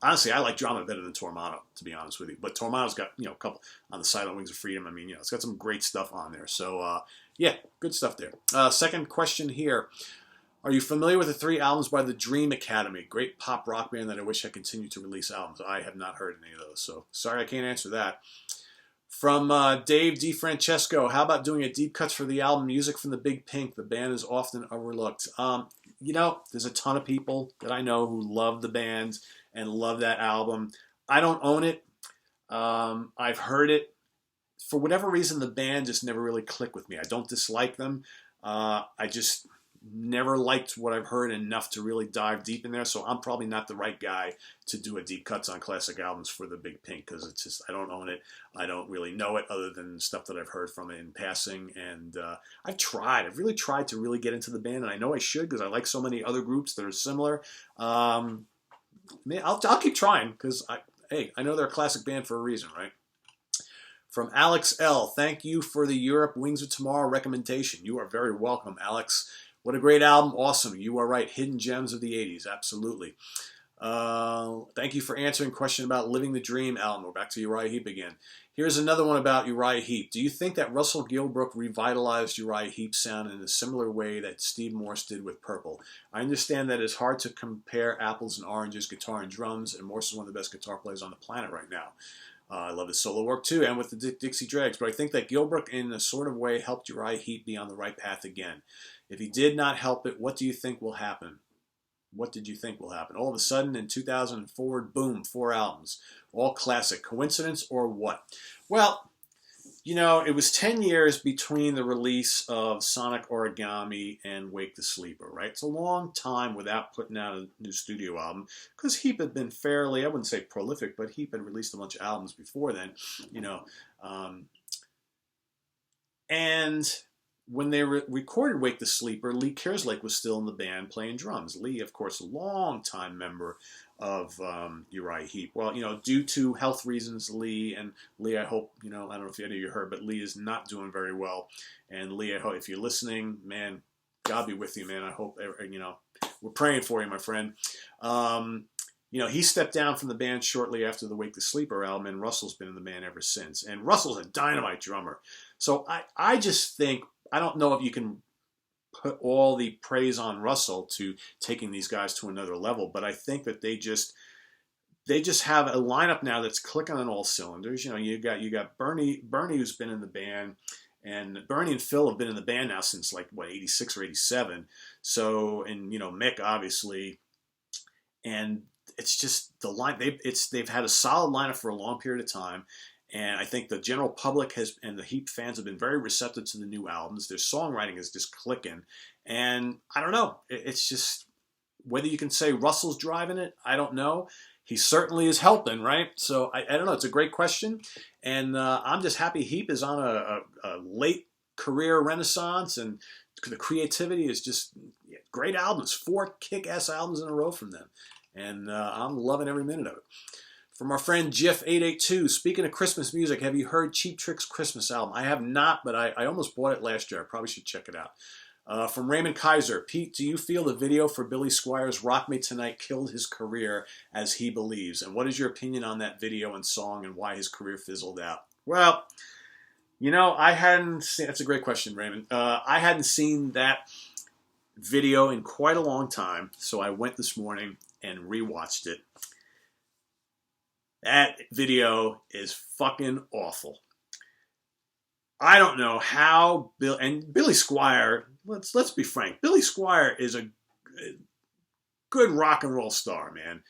Honestly, I like Drama better than Tormato, to be honest with you. But Tormato's got, a couple on the Silent Wings of Freedom. I mean, it's got some great stuff on there. So, yeah, good stuff there. Second question here. Are you familiar with the 3 albums by the Dream Academy? Great pop rock band that I wish I continued to release albums. I have not heard any of those, so sorry I can't answer that. From Dave DiFrancesco, how about doing a deep cuts for the album Music from the Big Pink? The band is often overlooked. There's a ton of people that I know who love the band and love that album. I don't own it. I've heard it. For whatever reason, the band just never really clicked with me. I don't dislike them. I just never liked what I've heard enough to really dive deep in there, so I'm probably not the right guy to do a deep cuts on classic albums for the Big Pink, because it's just, I don't own it. I don't really know it other than stuff that I've heard from it in passing, and I've really tried to really get into the band, and I know I should because I like so many other groups that are similar. I'll keep trying, because I know they're a classic band for a reason, right? From Alex L, thank you for the Europe Wings of Tomorrow recommendation. You are very welcome, Alex. What a great album. Awesome. You are right. Hidden gems of the 80s. Absolutely. Thank you for answering a question about Living the Dream album. We're back to Uriah Heep again. Here's another one about Uriah Heep. Do you think that Russell Gilbrook revitalized Uriah Heep's sound in a similar way that Steve Morse did with Purple? I understand that it's hard to compare apples and oranges, guitar and drums, and Morse is one of the best guitar players on the planet right now. I love his solo work too, and with the Dixie Dregs, but I think that Gilbrook in a sort of way helped Uriah Heep be on the right path again. If he did not help it, what do you think will happen? What did you think will happen? All of a sudden, in 2004, boom, 4 albums. All classic. Coincidence or what? Well, it was 10 years between the release of Sonic Origami and Wake the Sleeper, right? It's a long time without putting out a new studio album, because Heep had been fairly, I wouldn't say prolific, but Heep had released a bunch of albums before then, and when they recorded Wake the Sleeper, Lee Kerslake was still in the band playing drums. Lee, of course, a long-time member of Uriah Heep. Well, due to health reasons, Lee, I hope, I don't know if any of you heard, but Lee is not doing very well. And Lee, I hope, if you're listening, man, God be with you, man. I hope, we're praying for you, my friend. he stepped down from the band shortly after the Wake the Sleeper album, and Russell's been in the band ever since. And Russell's a dynamite drummer. So I just think, I don't know if you can put all the praise on Russell to taking these guys to another level, but I think that they just have a lineup now that's clicking on all cylinders. You got Bernie who's been in the band, and Bernie and Phil have been in the band now since like 86 or 87. So, and Mick obviously, and it's just the line. They've had a solid lineup for a long period of time, and I think the general public and the Heep fans have been very receptive to the new albums. Their songwriting is just clicking, and I don't know. It's just, whether you can say Russell's driving it, I don't know. He certainly is helping, right? So I don't know. It's a great question, and I'm just happy Heep is on a late career renaissance, and the creativity is just great albums. 4 kick-ass albums in a row from them, and I'm loving every minute of it. From our friend Jiff882, speaking of Christmas music, have you heard Cheap Trick's Christmas album? I have not, but I almost bought it last year. I probably should check it out. From Raymond Kaiser, Pete, do you feel the video for Billy Squier's Rock Me Tonight killed his career as he believes? And what is your opinion on that video and song, and why his career fizzled out? Well, I hadn't seen, that's a great question, Raymond. I hadn't seen that video in quite a long time, so I went this morning and rewatched it. That video is fucking awful. I don't know how Billy Squier, let's be frank, Billy Squier is a good rock and roll star, man.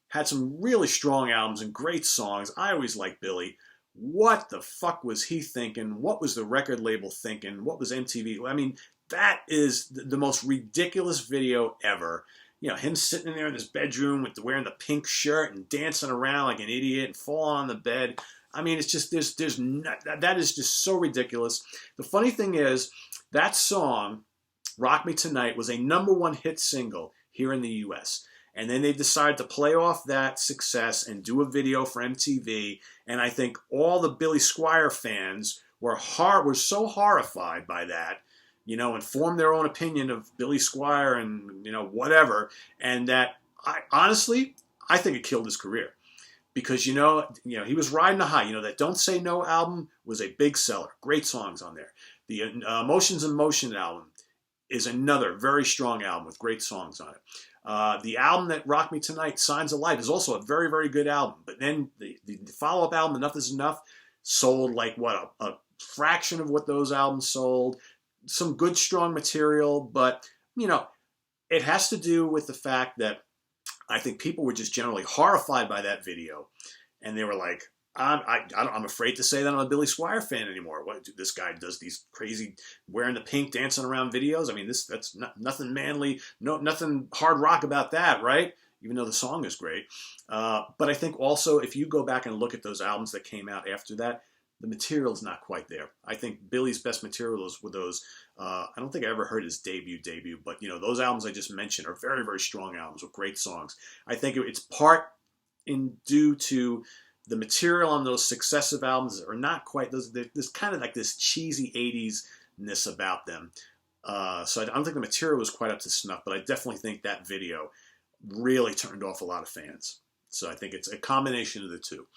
Had some really strong albums and great songs. I always liked Billy. What the fuck was he thinking? What was the record label thinking? What was MTV? I mean, that is the most ridiculous video ever. Him sitting in there in his bedroom wearing the pink shirt and dancing around like an idiot and falling on the bed. I mean, it's just, that is just so ridiculous. The funny thing is, that song, Rock Me Tonight, was a #1 hit single here in the U.S. And then they decided to play off that success and do a video for MTV. And I think all the Billy Squier fans were so horrified by that, and formed their own opinion of Billy Squier and, whatever. And that, honestly, I think it killed his career. Because, he was riding a high. That Don't Say No album was a big seller. Great songs on there. The Emotions in Motion album is another very strong album with great songs on it. The album that Rock Me Tonight, Signs of Life, is also a very, very good album. But then the follow-up album, Enough is Enough, sold like, a fraction of what those albums sold. Some good, strong material. But, it has to do with the fact that I think people were just generally horrified by that video. And they were like, I'm afraid to say that I'm a Billy Squier fan anymore. This guy does these crazy wearing the pink, dancing around videos. I mean, that's nothing manly, nothing hard rock about that, right? Even though the song is great. But I think also, if you go back and look at those albums that came out after that, the material is not quite there. I think Billy's best materials were those. I don't think I ever heard his debut, but those albums I just mentioned are very, very strong albums with great songs. I think it's part due to the material on those successive albums are not quite those. There's kind of like this cheesy 80s-ness about them. So I don't think the material was quite up to snuff, but I definitely think that video really turned off a lot of fans. So I think it's a combination of the two.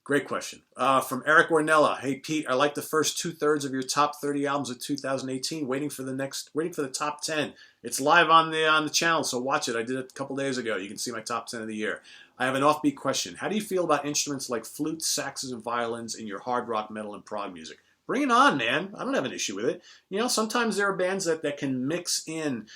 Great question. From Eric Ornella. Hey, Pete, I like the first 2/3 of your top 30 albums of 2018. Waiting for the top 10. It's live on the channel, so watch it. I did it a couple days ago. You can see my top 10 of the year. I have an offbeat question. How do you feel about instruments like flutes, saxes, and violins in your hard rock, metal, and prog music? Bring it on, man. I don't have an issue with it. Sometimes there are bands that can mix in,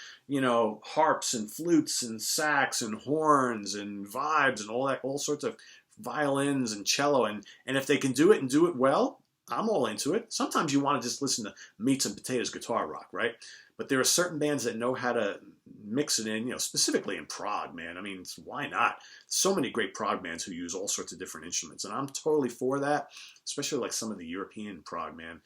harps and flutes and sax and horns and vibes and all sorts of violins and cello, and if they can do it and do it well, I'm all into it. Sometimes you want to just listen to meats and potatoes guitar rock, right? But there are certain bands that know how to mix it in, specifically in prog, man. I mean, why not? So many great prog bands who use all sorts of different instruments, and I'm totally for that, especially like some of the European prog, man.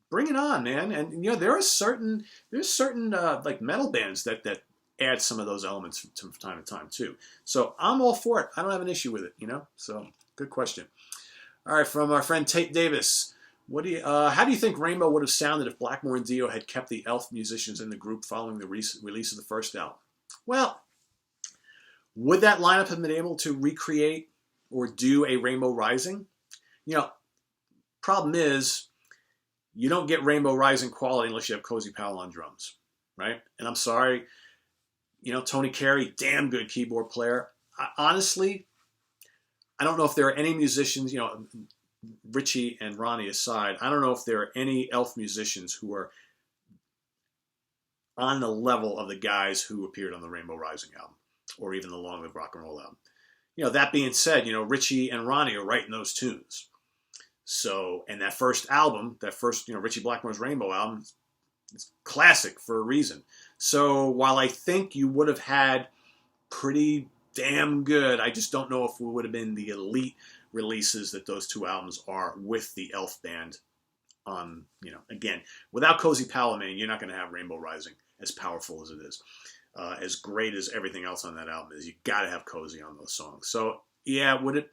Bring it on, man. And there's certain like metal bands that add some of those elements from time to time too. So I'm all for it. I don't have an issue with it, So good question. All right, from our friend Tate Davis. How do you think Rainbow would have sounded if Blackmore and Dio had kept the Elf musicians in the group following the release of the first album? Well, Would that lineup have been able to recreate or do a Rainbow Rising? You know, problem is, you don't get Rainbow Rising quality unless you have Cozy Powell on drums, right? And I'm sorry, you know, Tony Carey, damn good keyboard player. Honestly, I don't know if there are any musicians, you know, Richie and Ronnie aside, I don't know if there are any Elf musicians who are on the level of the guys who appeared on the Rainbow Rising album, or even the Long Live Rock and Roll album. You know, that being said, you know, Richie and Ronnie are writing those tunes. So, and that first album, that first, you know, Richie Blackmore's Rainbow album, it's classic for a reason. So while I think you would have had pretty damn good, I just don't know if it would have been the elite releases that those two albums are with the Elf band on, you know, again, without Cozy Powell, man, you're not going to have Rainbow Rising as powerful as it is. As great as everything else on that album is, you got to have Cozy on those songs. So, yeah, would it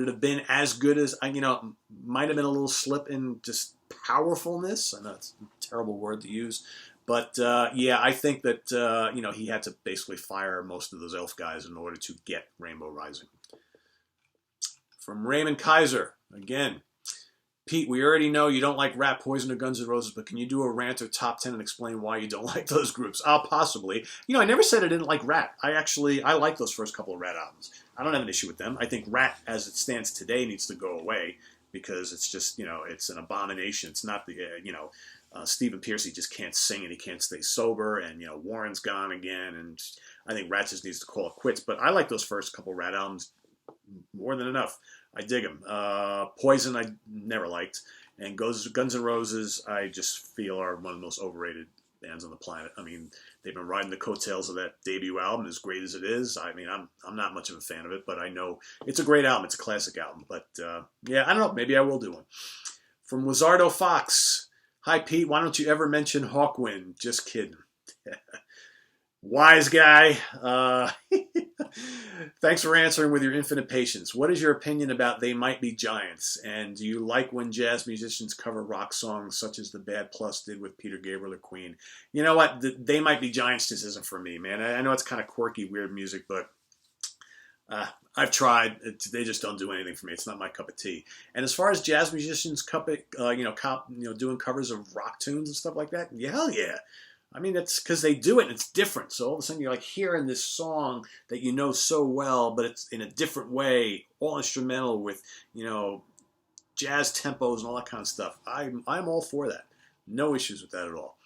have been as good as, you know, might have been a little slip in just powerfulness. I know it's a terrible word to use. But, yeah, I think that, you know, he had to basically fire most of those Elf guys in order to get Rainbow Rising. From Raymond Kaiser, again, Pete, we already know you don't like Rat, Poison, or Guns N' Roses, but can you do a rant or top 10 and explain why you don't like those groups? Possibly. You know, I never said I didn't like Rat. I like those first couple of Rat albums. I don't have an issue with them. I think Rat, as it stands today, needs to go away because it's just, you know, it's an abomination. It's not the, you know, Stephen Pearcy just can't sing and he can't stay sober, and, you know, Warren's gone again, and I think Rat just needs to call it quits. But I like those first couple Rat albums more than enough. I dig them. Poison I never liked, and Guns N' Roses I just feel are one of the most overrated bands on the planet. I mean, they've been riding the coattails of that debut album, as great as it is. I mean, I'm not much of a fan of it, but I know it's a great album. It's a classic album. But yeah, I don't know. Maybe I will do one. From Wizardo Fox, hi Pete. Why don't you ever mention Hawkwind? Just kidding. Wise guy. Thanks for answering with your infinite patience. What is your opinion about They Might Be Giants? And do you like when jazz musicians cover rock songs such as the Bad Plus did with Peter Gabriel or Queen? You know what? They Might Be Giants just isn't for me, man. I know it's kind of quirky, weird music, but I've tried. They just don't do anything for me. It's not my cup of tea. And as far as jazz musicians doing covers of rock tunes and stuff like that, yeah, hell yeah. I mean, it's because they do it and it's different. So all of a sudden you're like hearing this song that you know so well, but it's in a different way, all instrumental with, you know, jazz tempos and all that kind of stuff. I'm all for that. No issues with that at all.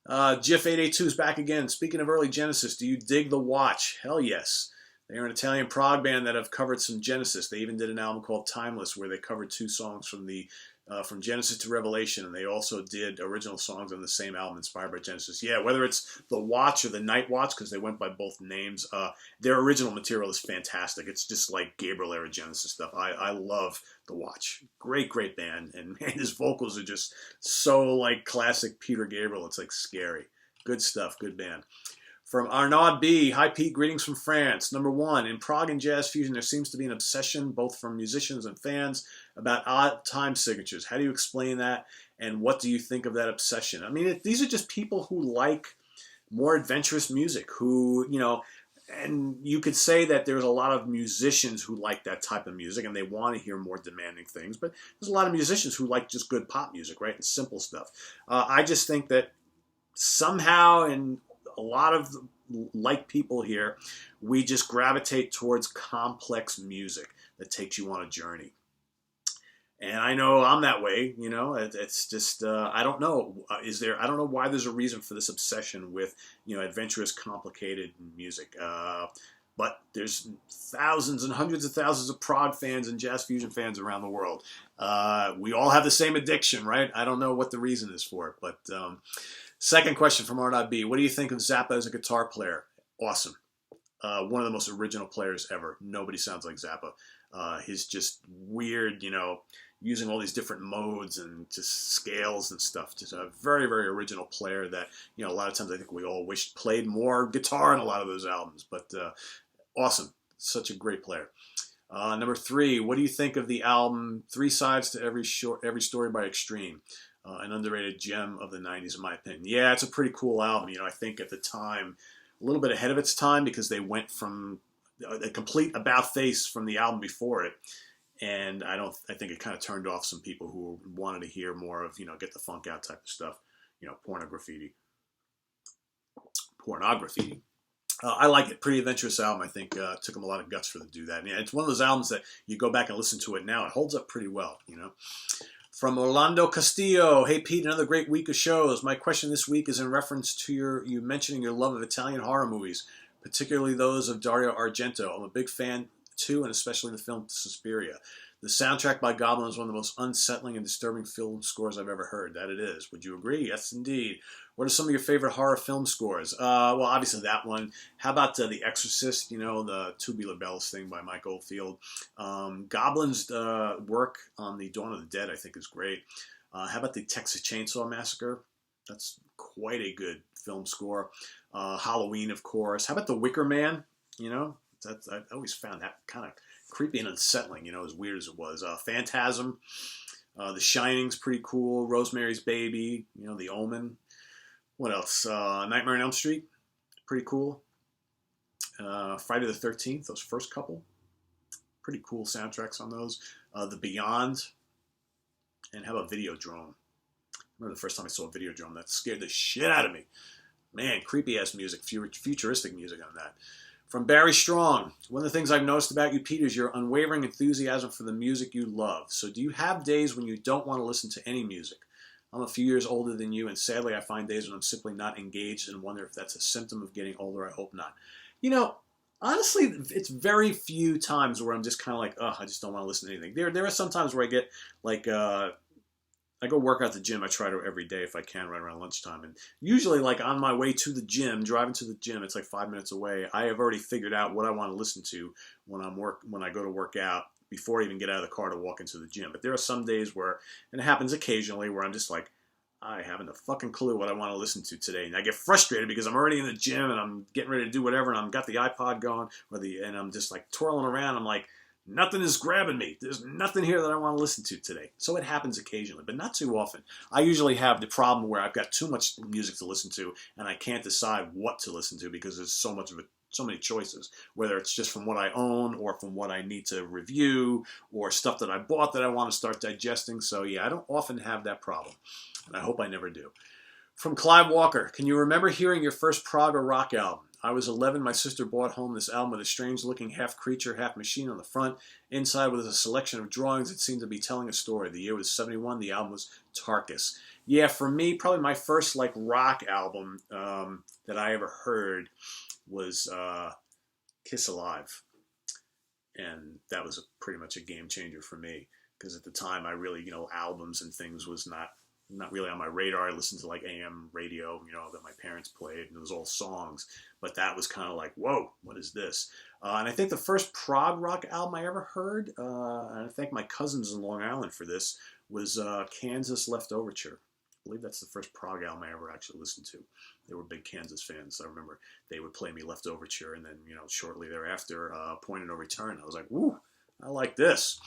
GIF882 is back again. Speaking of early Genesis, do you dig The Watch? Hell yes. They're an Italian prog band that have covered some Genesis. They even did an album called Timeless where they covered two songs from Genesis to Revelation, and they also did original songs on the same album inspired by Genesis. Yeah, whether it's The Watch or The Night Watch, because they went by both names, their original material is fantastic. It's just like Gabriel-era Genesis stuff. I love The Watch. Great, great band, and man, his vocals are just so like classic Peter Gabriel. It's like scary. Good stuff, good band. From Arnaud B. Hi, Pete. Greetings from France. Number one, in prog and jazz fusion, there seems to be an obsession, both from musicians and fans, about odd time signatures. How do you explain that, and what do you think of that obsession? I mean, these are just people who like more adventurous music, who, you know, and you could say that there's a lot of musicians who like that type of music, and they want to hear more demanding things, but there's a lot of musicians who like just good pop music, right, and simple stuff. I just think that somehow, and a lot of like people here, we just gravitate towards complex music that takes you on a journey. And I know I'm that way, you know. It's just I don't know. I don't know why there's a reason for this obsession with, you know, adventurous, complicated music. But there's thousands and hundreds of thousands of prog fans and jazz fusion fans around the world. We all have the same addiction, right? I don't know what the reason is for it, but. Second question from R.B. What do you think of Zappa as a guitar player? Awesome. One of the most original players ever. Nobody sounds like Zappa. He's just weird, you know, using all these different modes and just scales and stuff. Just a very, very original player that, you know, a lot of times I think we all wished played more guitar in a lot of those albums. But awesome. Such a great player. Number three, what do you think of the album Three Sides to Every Story by Extreme? An underrated gem of the 90s, in my opinion. Yeah, it's a pretty cool album. You know, I think at the time, little bit ahead of its time because they went from a complete about-face from the album before it. And I think it kind of turned off some people who wanted to hear more of, get the funk out type of stuff, pornography. I like it. Pretty adventurous album. I think took them a lot of guts for them to do that. And yeah, it's one of those albums that you go back and listen to it now. It holds up pretty well, From Orlando Castillo, hey Pete, another great week of shows. My question this week is in reference to you mentioning your love of Italian horror movies, particularly those of Dario Argento. I'm a big fan too, and especially the film Suspiria. The soundtrack by Goblin is one of the most unsettling and disturbing film scores I've ever heard. That it is. Would you agree? Yes, indeed. What are some of your favorite horror film scores? Well, obviously that one. How about The Exorcist? The Tubular Bells thing by Mike Oldfield. Goblin's work on the Dawn of the Dead, I think, is great. How about the Texas Chainsaw Massacre? That's quite a good film score. Halloween, of course. How about The Wicker Man? I always found that kind of creepy and unsettling, as weird as it was. Phantasm, The Shining's pretty cool. Rosemary's Baby, The Omen. What else? Nightmare on Elm Street, pretty cool. Friday the 13th, those first couple. Pretty cool soundtracks on those. The Beyond. And how about Videodrome? I remember the first time I saw Videodrome, that scared the shit out of me. Man, creepy-ass music, futuristic music on that. From Barry Strong, one of the things I've noticed about you, Pete, is your unwavering enthusiasm for the music you love. So do you have days when you don't want to listen to any music? I'm a few years older than you, and sadly I find days when I'm simply not engaged and wonder if that's a symptom of getting older. I hope not. Honestly, it's very few times where I'm just kind of like, I just don't want to listen to anything. There are some times where I get like, I go work out at the gym. I try to every day if I can, right around lunchtime. And usually, like on my way to the gym, driving to the gym, it's like 5 minutes away. I have already figured out what I want to listen to when I go to work out before I even get out of the car to walk into the gym. But there are some days where, and it happens occasionally, where I'm just like, I haven't a fucking clue what I want to listen to today. And I get frustrated because I'm already in the gym and I'm getting ready to do whatever, and I've got the iPod going, and I'm just like twirling around. I'm like, nothing is grabbing me. There's nothing here that I want to listen to today. So it happens occasionally, but not too often. I usually have the problem where I've got too much music to listen to, and I can't decide what to listen to because there's so many choices, whether it's just from what I own or from what I need to review or stuff that I bought that I want to start digesting. So yeah, I don't often have that problem, and I hope I never do. From Clive Walker, can you remember hearing your first prog or rock album? I was 11. My sister brought home this album with a strange-looking half creature, half machine on the front. Inside was a selection of drawings that seemed to be telling a story. The year was 71. The album was Tarkus. Yeah, for me, probably my first rock album that I ever heard was Kiss Alive. And that was pretty much a game changer for me. Because at the time, I really, albums and things was not really on my radar. I listened to AM radio, that my parents played, and it was all songs. But that was kind of like, whoa, what is this? And I think the first prog rock album I ever heard, and I thank my cousins in Long Island for this, was Kansas Leftoverture. I believe that's the first prog album I ever actually listened to. They were big Kansas fans. So I remember they would play me Leftoverture, and then, shortly thereafter, Point of No Return. I was like, woo, I like this.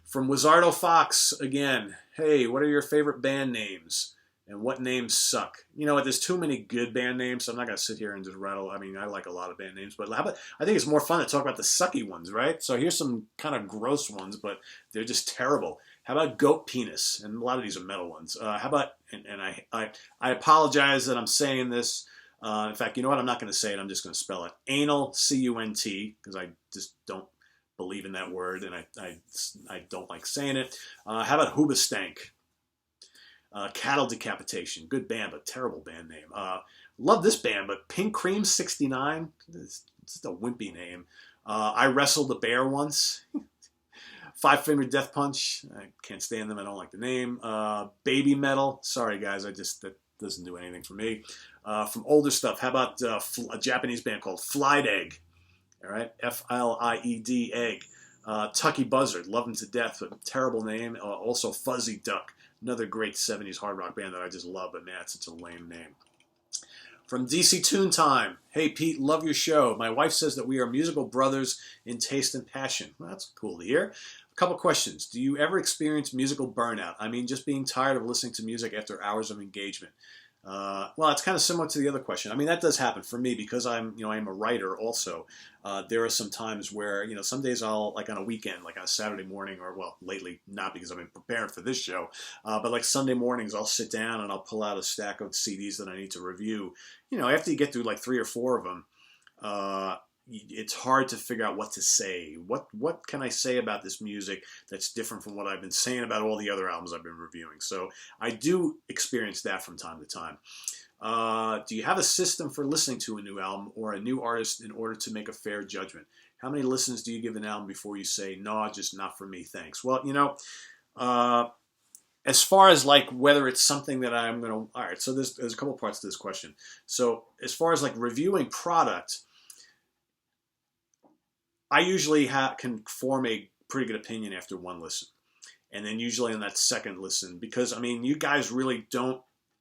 From Wizardo Fox, again, hey, what are your favorite band names? And what names suck? You know what, there's too many good band names, so I'm not going to sit here and just rattle. I mean, I like a lot of band names, but I think it's more fun to talk about the sucky ones, right? So here's some kind of gross ones, but they're just terrible. How about Goat Penis? And a lot of these are metal ones. How about, and I apologize that I'm saying this. In fact, you know what, I'm not going to say it, I'm just going to spell it. Anal, C-U-N-T, because I just don't believe in that word, and I don't like saying it. How about Hoobastank? Cattle Decapitation. Good band, but terrible band name. Love this band, but Pink Cream 69. It's just a wimpy name. I Wrestled a Bear Once. Five Finger Death Punch. I can't stand them. I don't like the name. Baby Metal. Sorry, guys. That doesn't do anything for me. From older stuff, how about a Japanese band called Flied Egg? All right, F-L-I-E-D, Egg. Tucky Buzzard, love them to death, but terrible name. Also Fuzzy Duck, another great 70s hard rock band that I just love, but man, it's such a lame name. From DC Tune Time, hey Pete, love your show. My wife says that we are musical brothers in taste and passion. Well, that's cool to hear. A couple questions. Do you ever experience musical burnout? I mean, just being tired of listening to music after hours of engagement. Well, it's kind of similar to the other question. I mean, that does happen for me because I'm a writer also. There are some times where, some days I'll, like on a weekend, like on a Saturday morning, or well, lately not because I've been preparing for this show, but like Sunday mornings, I'll sit down and I'll pull out a stack of CDs that I need to review. After you get through like 3 or 4 of them, it's hard to figure out what to say. What can I say about this music that's different from what I've been saying about all the other albums I've been reviewing? So I do experience that from time to time. Do you have a system for listening to a new album or a new artist in order to make a fair judgment? How many listens do you give an album before you say, no, just not for me, thanks? Well, as far as like whether it's something that I'm going to... All right, so there's a couple parts to this question. So as far as like reviewing product, I usually can form a pretty good opinion after 1 listen. And then usually on that second listen, because, I mean, you guys really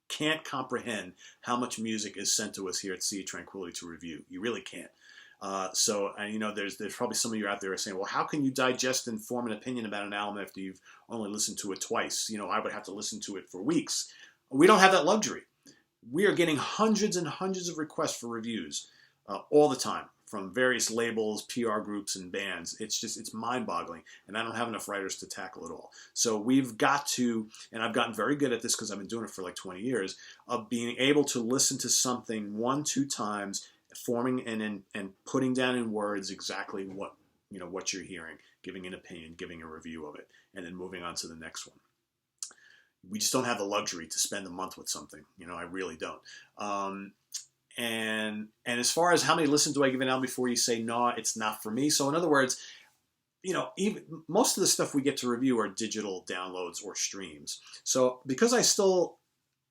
can't comprehend how much music is sent to us here at Sea of Tranquility to review. You really can't. There's probably some of you out there saying, well, how can you digest and form an opinion about an album after you've only listened to it twice? I would have to listen to it for weeks. We don't have that luxury. We are getting hundreds and hundreds of requests for reviews all the time, from various labels, PR groups, and bands. It's mind-boggling, and I don't have enough writers to tackle it all. So we've got to, and I've gotten very good at this because I've been doing it for like 20 years, of being able to listen to something 1, 2 times, forming and putting down in words exactly what you're hearing, giving an opinion, giving a review of it, and then moving on to the next one. We just don't have the luxury to spend a month with something. I really don't. And as far as how many listens do I give an album before you say, no, it's not for me? So in other words, even most of the stuff we get to review are digital downloads or streams. So because I still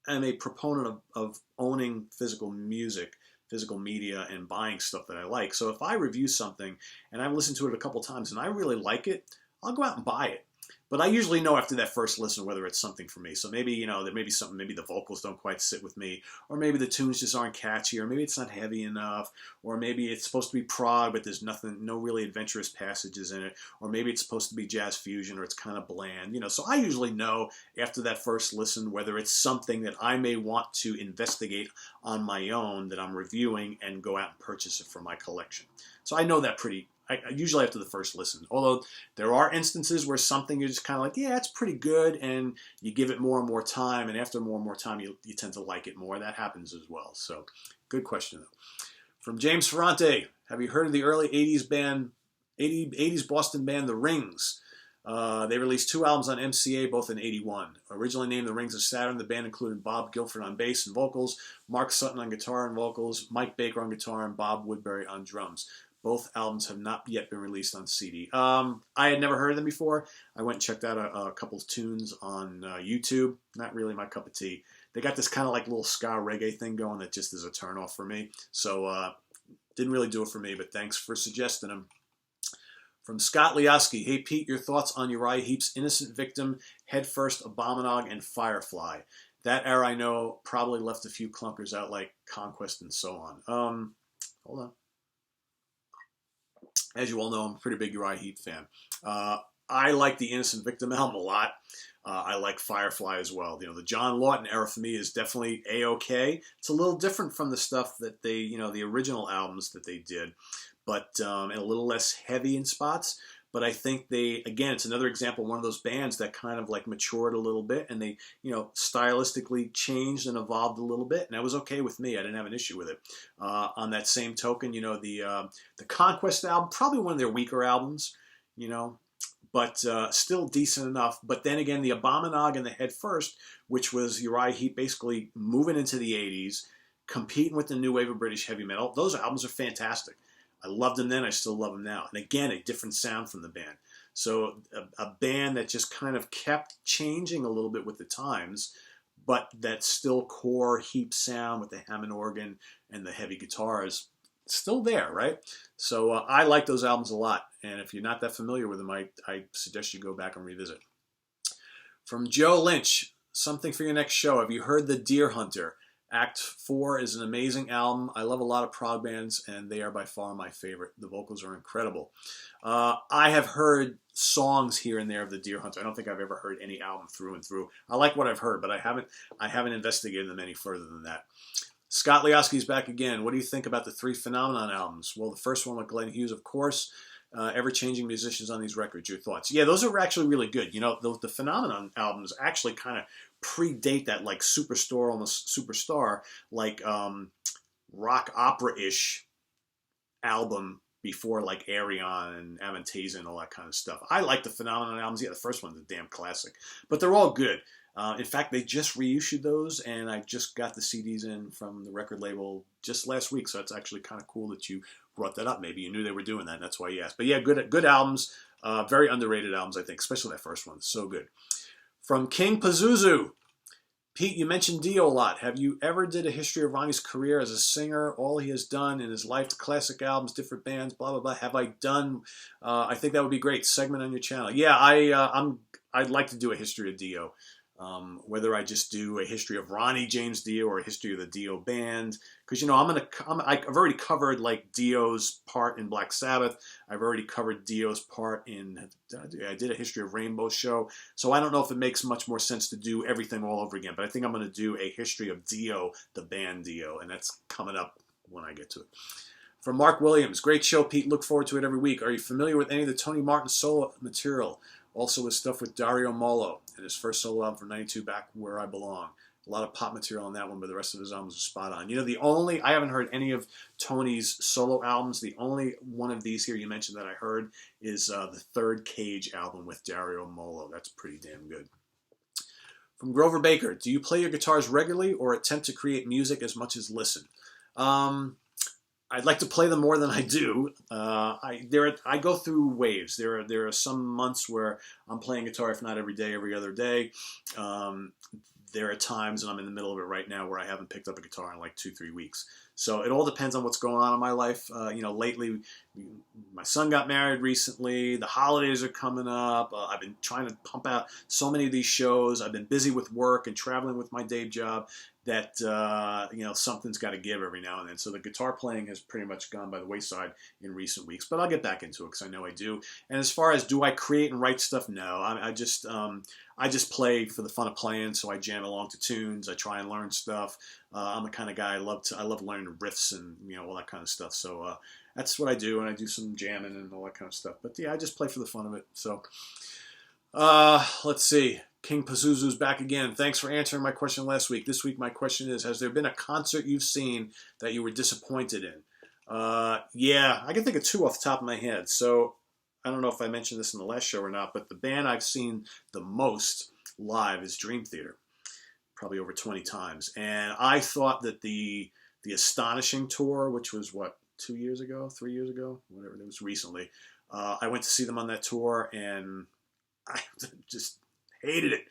am a proponent of owning physical music, physical media, and buying stuff that I like. So if I review something and I've listened to it a couple times and I really like it, I'll go out and buy it. But I usually know after that first listen whether it's something for me. So maybe, there may be something, maybe the vocals don't quite sit with me, or maybe the tunes just aren't catchy, or maybe it's not heavy enough, or maybe it's supposed to be prog, but there's no really adventurous passages in it, or maybe it's supposed to be jazz fusion, or it's kind of bland. So I usually know after that first listen whether it's something that I may want to investigate on my own, that I'm reviewing, and go out and purchase it for my collection. So I know that usually after the first listen. Although there are instances where something you're just kind of like, yeah, it's pretty good, and you give it more and more time, and after more and more time, you tend to like it more. That happens as well. So, good question, though. From James Ferrante, have you heard of the early 80s Boston band, The Rings? They released 2 albums on MCA, both in 81. Originally named The Rings of Saturn, the band included Bob Guilford on bass and vocals, Mark Sutton on guitar and vocals, Mike Baker on guitar, and Bob Woodbury on drums. Both albums have not yet been released on CD. I had never heard of them before. I went and checked out a couple of tunes on YouTube. Not really my cup of tea. They got this kind of like little ska reggae thing going that just is a turnoff for me. So didn't really do it for me, but thanks for suggesting them. From Scott Liaski, hey Pete, your thoughts on Uriah Heep's Innocent Victim, Headfirst, Abominog, and Firefly. That era I know probably left a few clunkers out like Conquest and so on. Hold on. As you all know, I'm a pretty big Uriah Heep fan. I like the Innocent Victim album a lot. I like Firefly as well. The John Lawton era for me is definitely A-OK. It's a little different from the stuff that they, the original albums that they did, but and a little less heavy in spots. But I think it's another example of one of those bands that kind of like matured a little bit, and they, stylistically changed and evolved a little bit, and that was okay with me. I didn't have an issue with it. On that same token, the Conquest album, probably one of their weaker albums, but still decent enough. But then again, the Abominog and the Headfirst, which was Uriah Heep basically moving into the 80s, competing with the new wave of British heavy metal, those albums are fantastic. I loved them then, I still love them now. And again, a different sound from the band. So a band that just kind of kept changing a little bit with the times, but that still core Heep sound with the Hammond organ and the heavy guitars, still there, right? So I like those albums a lot. And if you're not that familiar with them, I suggest you go back and revisit. From Joe Lynch, something for your next show. Have you heard the Deer Hunter Act 4 is an amazing album. I love a lot of prog bands, and they are by far my favorite. The vocals are incredible. I have heard songs here and there of the Deer Hunter. I don't think I've ever heard any album through and through. I like what I've heard, but I haven't investigated them any further than that. Scott Liosky's back again. What do you think about the 3 Phenomenon albums? Well, the first one with Glenn Hughes, of course. Ever-changing musicians on these records. Your thoughts? Yeah, those are actually really good. You know, the Phenomenon albums actually kind of predate that, like Superstar, almost Superstar, like rock opera-ish album before like Arion and Avantasia and all that kind of stuff. I like the Phenomenon albums. Yeah, the first one's a damn classic. But they're all good. In fact, they just reissued those, and I just got the CDs in from the record label just last week, so it's actually kind of cool that you brought that up. Maybe you knew they were doing that, and that's why you asked. But yeah, good albums. Very underrated albums, I think, especially that first one. So good. From King Pazuzu. Pete, you mentioned Dio a lot. Have you ever did a history of Ronnie's career as a singer, all he has done in his life, the classic albums, different bands, blah, blah, blah? Have I done? I think that would be great. Segment on your channel. Yeah, I'd like to do a history of Dio. Whether I just do a history of Ronnie James Dio or a history of the Dio band, because you know I've already covered like Dio's part in Black Sabbath. I've already covered Dio's part in I did a history of Rainbow Show. So I don't know if it makes much more sense to do everything all over again. But I think I'm going to do a history of Dio, the band Dio, and that's coming up when I get to it. From Mark Williams, great show, Pete. Look forward to it every week. Are you familiar with any of the Tony Martin solo material? Also his stuff with Dario Molo and his first solo album from '92, Back Where I Belong. A lot of pop material on that one, but the rest of his albums are spot on. You know, I haven't heard any of Tony's solo albums. The only one of these here you mentioned that I heard is the third Cage album with Dario Molo. That's pretty damn good. From Grover Baker, do you play your guitars regularly or attempt to create music as much as listen? I'd like to play them more than I do. I go through waves. There are some months where I'm playing guitar, if not every day, every other day. There are times, and I'm in the middle of it right now, where I haven't picked up a guitar in like 2-3 weeks. So it all depends on what's going on in my life. You know, lately, my son got married recently. The holidays are coming up. I've been trying to pump out so many of these shows. I've been busy with work and traveling with my day job that, you know, something's got to give every now and then. So the guitar playing has pretty much gone by the wayside in recent weeks. But I'll get back into it because I know I do. And as far as do I create and write stuff, no. I just play for the fun of playing, so I jam along to tunes. I try and learn stuff. I'm the kind of guy I love learning riffs and you know all that kind of stuff. So that's what I do, and I do some jamming and all that kind of stuff. But yeah, I just play for the fun of it. So let's see. King Pazuzu's back again. Thanks for answering my question last week. This week my question is: has there been a concert you've seen that you were disappointed in? Yeah, I can think of 2 off the top of my head. So I don't know if I mentioned this in the last show or not, but the band I've seen the most live is Dream Theater, probably over 20 times. And I thought that the Astonishing tour, which was, what, 2 years ago, 3 years ago, whatever, it was recently, I went to see them on that tour, and I just hated it.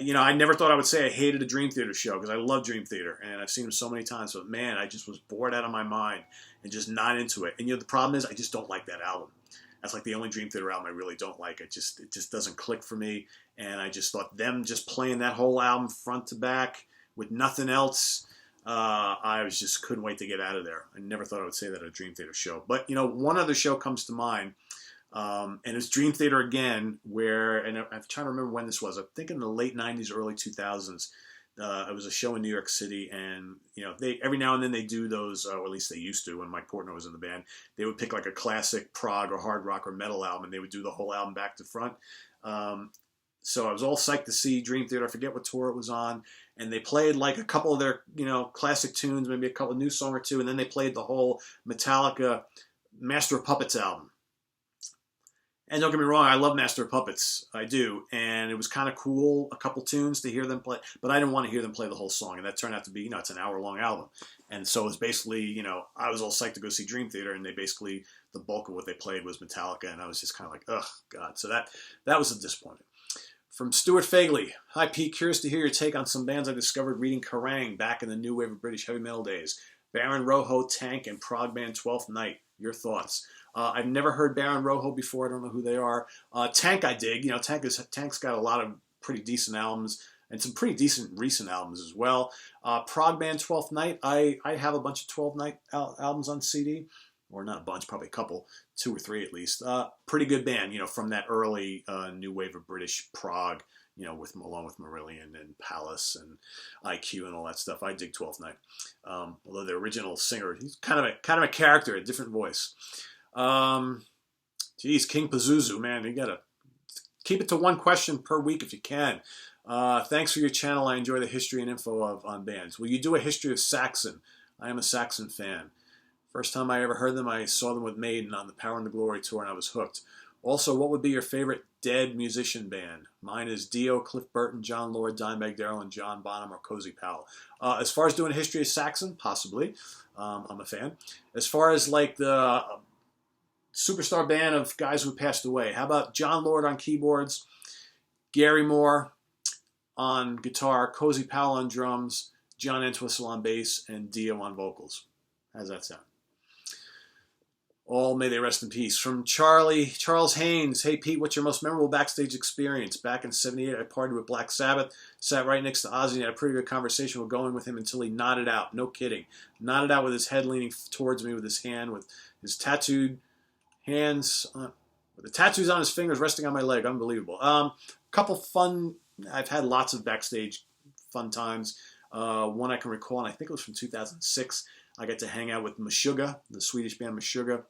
You know, I never thought I would say I hated a Dream Theater show because I love Dream Theater, and I've seen them so many times, but man, I just was bored out of my mind and just not into it. And you know, the problem is I just don't like that album. That's like the only Dream Theater album I really don't like. It just doesn't click for me. And I just thought them just playing that whole album front to back with nothing else, I just couldn't wait to get out of there. I never thought I would say that at a Dream Theater show. But, you know, one other show comes to mind, and it's Dream Theater again, and I'm trying to remember when this was. I think in the late 90s, early 2000s. It was a show in New York City, and you know, they every now and then they do those, or at least they used to when Mike Portnoy was in the band. They would pick like a classic prog or hard rock or metal album, and they would do the whole album back to front. So I was all psyched to see Dream Theater. I forget what tour it was on, and they played like a couple of their classic tunes, maybe a couple of new song or two, and then they played the whole Metallica Master of Puppets album. And don't get me wrong, I love Master of Puppets. I do. And it was kind of cool, a couple tunes to hear them play. But I didn't want to hear them play the whole song. And that turned out to be, it's an hour-long album. And so it was basically, I was all psyched to go see Dream Theater. And they basically, the bulk of what they played was Metallica. And I was just kind of like, ugh, God. So that was a disappointment. From Stuart Fagley. Hi, Pete. Curious to hear your take on some bands I discovered reading Kerrang! Back in the new wave of British heavy metal days. Baron Rojo, Tank, and prog band 12th Night. Your thoughts? I've never heard Baron Rojo before. I don't know who they are. Tank I dig. Tank's got a lot of pretty decent albums. and some pretty decent recent albums as well. Prog band 12th Night. I have a bunch of 12th Night albums on CD, or not a bunch, probably a couple, 2 or 3 at least. Pretty good band, from that early new wave of British prog, along with Marillion and Palace and IQ and all that stuff. I dig 12th Night. Although the original singer, he's kind of a character, a different voice. Geez, King Pazuzu, man, you gotta keep it to one question per week if you can. Thanks for your channel. I enjoy the history and info on bands. Will you do a history of Saxon? I am a Saxon fan. First time I ever heard them, I saw them with Maiden on the Power and the Glory tour, and I was hooked. Also, what would be your favorite dead musician band? Mine is Dio, Cliff Burton, John Lord, Dimebag Darrell, and John Bonham or Cozy Powell. As far as doing a history of Saxon, possibly. I'm a fan. As far as like the superstar band of guys who passed away, how about John Lord on keyboards, Gary Moore on guitar, Cozy Powell on drums, John Entwistle on bass, and Dio on vocals? How's that sound? All may they rest in peace. From Charles Haynes. Hey Pete, what's your most memorable backstage experience? Back in '78, I partied with Black Sabbath, sat right next to Ozzy, and had a pretty good conversation with going with him until he nodded out. No kidding. Nodded out with his head leaning towards me with his hand, with his tattooed hands, with the tattoos on his fingers resting on my leg. Unbelievable. Couple fun, I've had lots of backstage fun times. One I can recall, and I think it was from 2006. I got to hang out with Meshuggah, the Swedish band Meshuggah,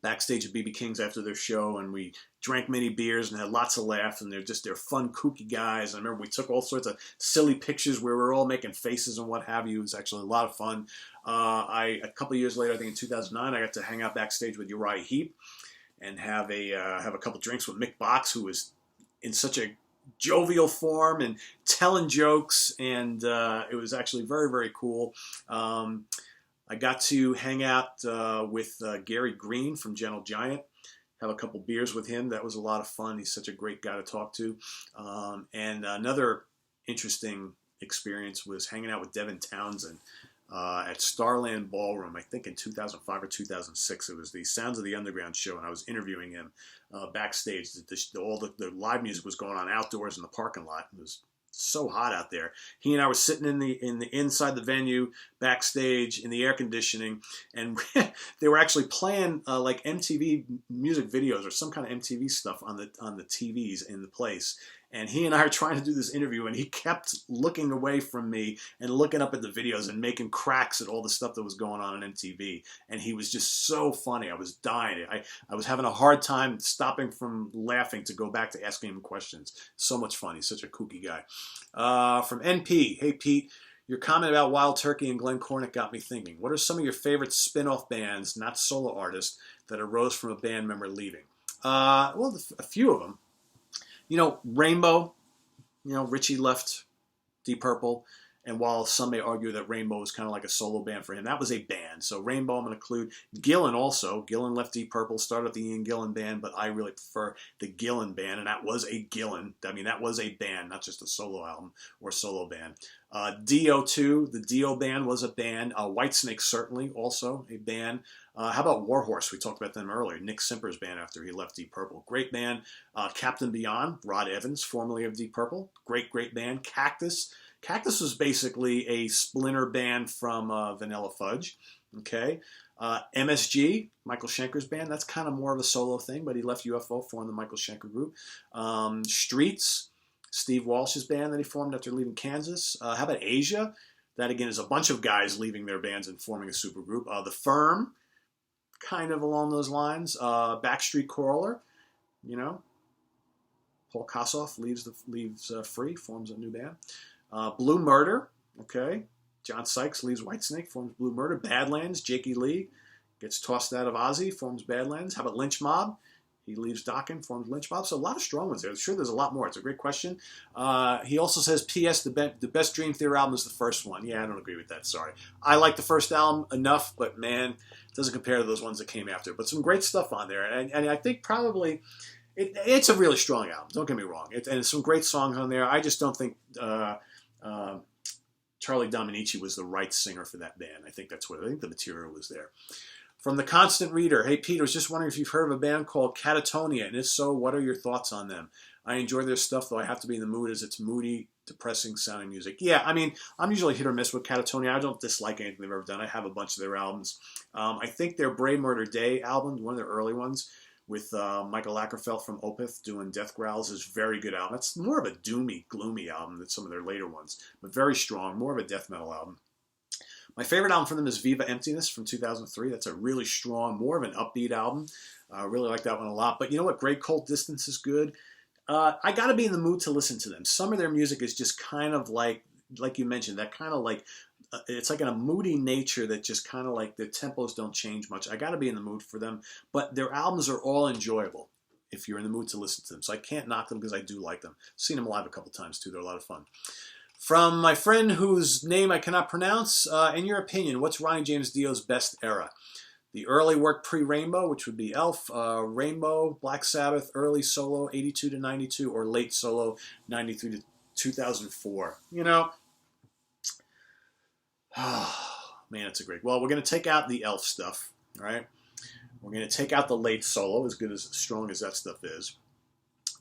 backstage at BB King's after their show, and we drank many beers and had lots of laughs, and they're fun, kooky guys. I remember we took all sorts of silly pictures where we were all making faces and what have you. It was actually a lot of fun. A couple of years later, I think in 2009, I got to hang out backstage with Uriah Heep and have a couple drinks with Mick Box, who was in such a jovial form and telling jokes, and it was actually very, very cool. I got to hang out with Gary Green from Gentle Giant, have a couple beers with him. That was a lot of fun. He's such a great guy to talk to. And another interesting experience was hanging out with Devin Townsend at Starland Ballroom, I think in 2005 or 2006. It was the Sounds of the Underground show, and I was interviewing him backstage. All the live music was going on outdoors in the parking lot. It was so hot out there. He and I were sitting in the inside the venue backstage in the air conditioning, and they were actually playing like MTV music videos or some kind of MTV stuff on the TVs in the place. And he and I are trying to do this interview, and he kept looking away from me and looking up at the videos and making cracks at all the stuff that was going on MTV. And he was just so funny. I was dying. I was having a hard time stopping from laughing to go back to asking him questions. So much fun. He's such a kooky guy. From NP. Hey, Pete. Your comment about Wild Turkey and Glenn Cornick got me thinking. What are some of your favorite spin-off bands, not solo artists, that arose from a band member leaving? Well, a few of them. Rainbow, Richie left Deep Purple, and while some may argue that Rainbow was kind of like a solo band for him, that was a band. So Rainbow I'm going to include. Gillan also. Gillan left Deep Purple, started the Ian Gillan band, but I really prefer the Gillan band, and that was a Gillan. I mean, that was a band, not just a solo album or solo band. Dio too, the Dio band was a band. Whitesnake certainly also a band. How about Warhorse? We talked about them earlier. Nick Simper's band after he left Deep Purple. Great band. Captain Beyond, Rod Evans, formerly of Deep Purple. Great band. Cactus. Cactus was basically a splinter band from Vanilla Fudge. Okay. MSG, Michael Schenker's band. That's kind of more of a solo thing, but he left UFO, formed the Michael Schenker group. Streets, Steve Walsh's band that he formed after leaving Kansas. How about Asia? That, again, is a bunch of guys leaving their bands and forming a supergroup. The Firm, kind of along those lines. Backstreet Coroller, Paul Kossoff leaves Free, forms a new band. Blue Murder, okay. John Sykes leaves Whitesnake, forms Blue Murder. Badlands, Jakey Lee gets tossed out of Ozzy, forms Badlands. How about Lynch Mob? He leaves Dokken, forms Lynch Mob. So a lot of strong ones there. I'm sure there's a lot more. It's a great question. He also says, P.S. The best Dream Theater album is the first one. Yeah, I don't agree with that. Sorry. I like the first album enough, but man, it doesn't compare to those ones that came after. But some great stuff on there. And I think probably it's a really strong album. Don't get me wrong. And some great songs on there. I just don't think Charlie Dominici was the right singer for that band. I think the material was there. From the Constant Reader, hey Pete, I was just wondering if you've heard of a band called Catatonia, and if so, what are your thoughts on them? I enjoy their stuff, though I have to be in the mood as it's moody, depressing sounding music. Yeah, I mean, I'm usually hit or miss with Catatonia. I don't dislike anything they've ever done. I have a bunch of their albums. I think their Brave Murder Day album, one of their early ones, with Michael Lagerfeld from Opeth doing Death Growls, is a very good album. It's more of a doomy, gloomy album than some of their later ones, but very strong, more of a death metal album. My favorite album from them is Viva Emptiness from 2003. That's a really strong, more of an upbeat album. I really like that one a lot. But you know what? Great Cold Distance is good. I got to be in the mood to listen to them. Some of their music is just kind of like you mentioned, that kind of like, it's like in a moody nature that just kind of like the tempos don't change much. I got to be in the mood for them. But their albums are all enjoyable if you're in the mood to listen to them. So I can't knock them because I do like them. Seen them live a couple times too. They're a lot of fun. From my friend whose name I cannot pronounce, in your opinion, what's Ronnie James Dio's best era? The early work pre-Rainbow, which would be Elf, Rainbow, Black Sabbath, early solo, 82 to 92, or late solo, 93 to 2004. You know, man, it's a great. Well, we're going to take out the Elf stuff, right? We're going to take out the late solo, as strong as that stuff is.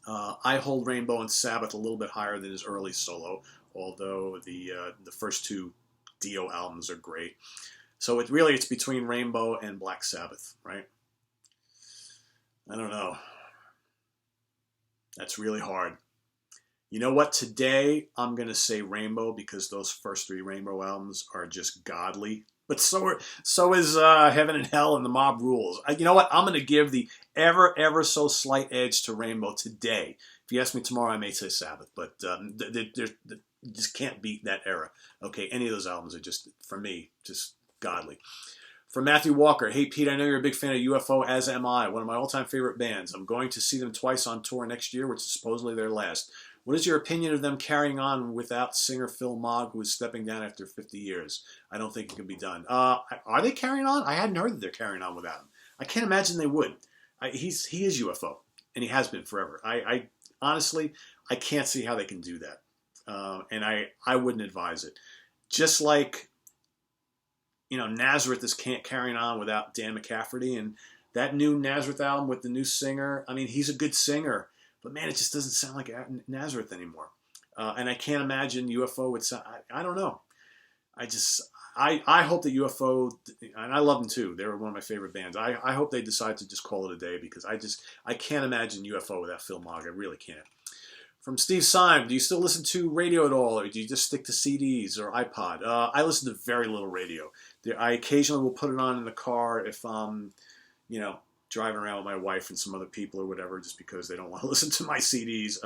I hold Rainbow and Sabbath a little bit higher than his early solo, although the first two Dio albums are great. So it's between Rainbow and Black Sabbath, right? I don't know. That's really hard. You know what? Today I'm going to say Rainbow because those first three Rainbow albums are just godly. But so is Heaven and Hell and The Mob Rules. You know what? I'm going to give the ever so slight edge to Rainbow today. If you ask me tomorrow, I may say Sabbath, but you just can't beat that era. Okay, any of those albums are just, for me, just godly. From Matthew Walker, hey Pete, I know you're a big fan of UFO, as am I. One of my all-time favorite bands. I'm going to see them twice on tour next year, which is supposedly their last. What is your opinion of them carrying on without singer Phil Mogg, who is stepping down after 50 years? I don't think it can be done. Are they carrying on? I hadn't heard that they're carrying on without him. I can't imagine they would. He is UFO, and he has been forever. I honestly, I can't see how they can do that. And I wouldn't advise it. Just like, you know, Nazareth is carrying on without Dan McCafferty, and that new Nazareth album with the new singer, I mean, he's a good singer, but man, it just doesn't sound like Nazareth anymore. And I can't imagine UFO would sound, I don't know. I hope that UFO, and I love them too, they were one of my favorite bands. I hope they decide to just call it a day, because I can't imagine UFO without Phil Mogg. I really can't. From Steve Syme, do you still listen to radio at all, or do you just stick to CDs or iPod? I listen to very little radio. I occasionally will put it on in the car if I'm, you know, driving around with my wife and some other people or whatever, just because they don't want to listen to my CDs.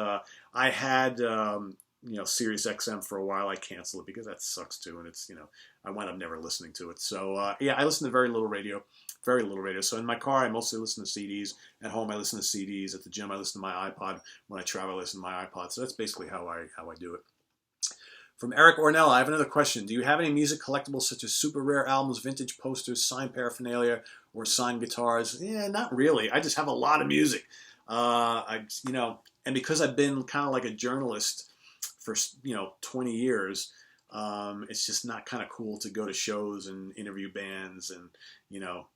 I had, you know, Sirius XM for a while. I canceled it because that sucks too, and it's, you know, I wound up never listening to it. So yeah, I listen to very little radio. So in my car, I mostly listen to CDs. At home, I listen to CDs. At the gym, I listen to my iPod. When I travel, I listen to my iPod. So that's basically how I do it. From Eric Ornell, I have another question. Do you have any music collectibles such as super rare albums, vintage posters, signed paraphernalia, or signed guitars? Yeah, not really. I just have a lot of music. You know, and because I've been kind of like a journalist for, you know, 20 years, it's just not kind of cool to go to shows and interview bands and, you know,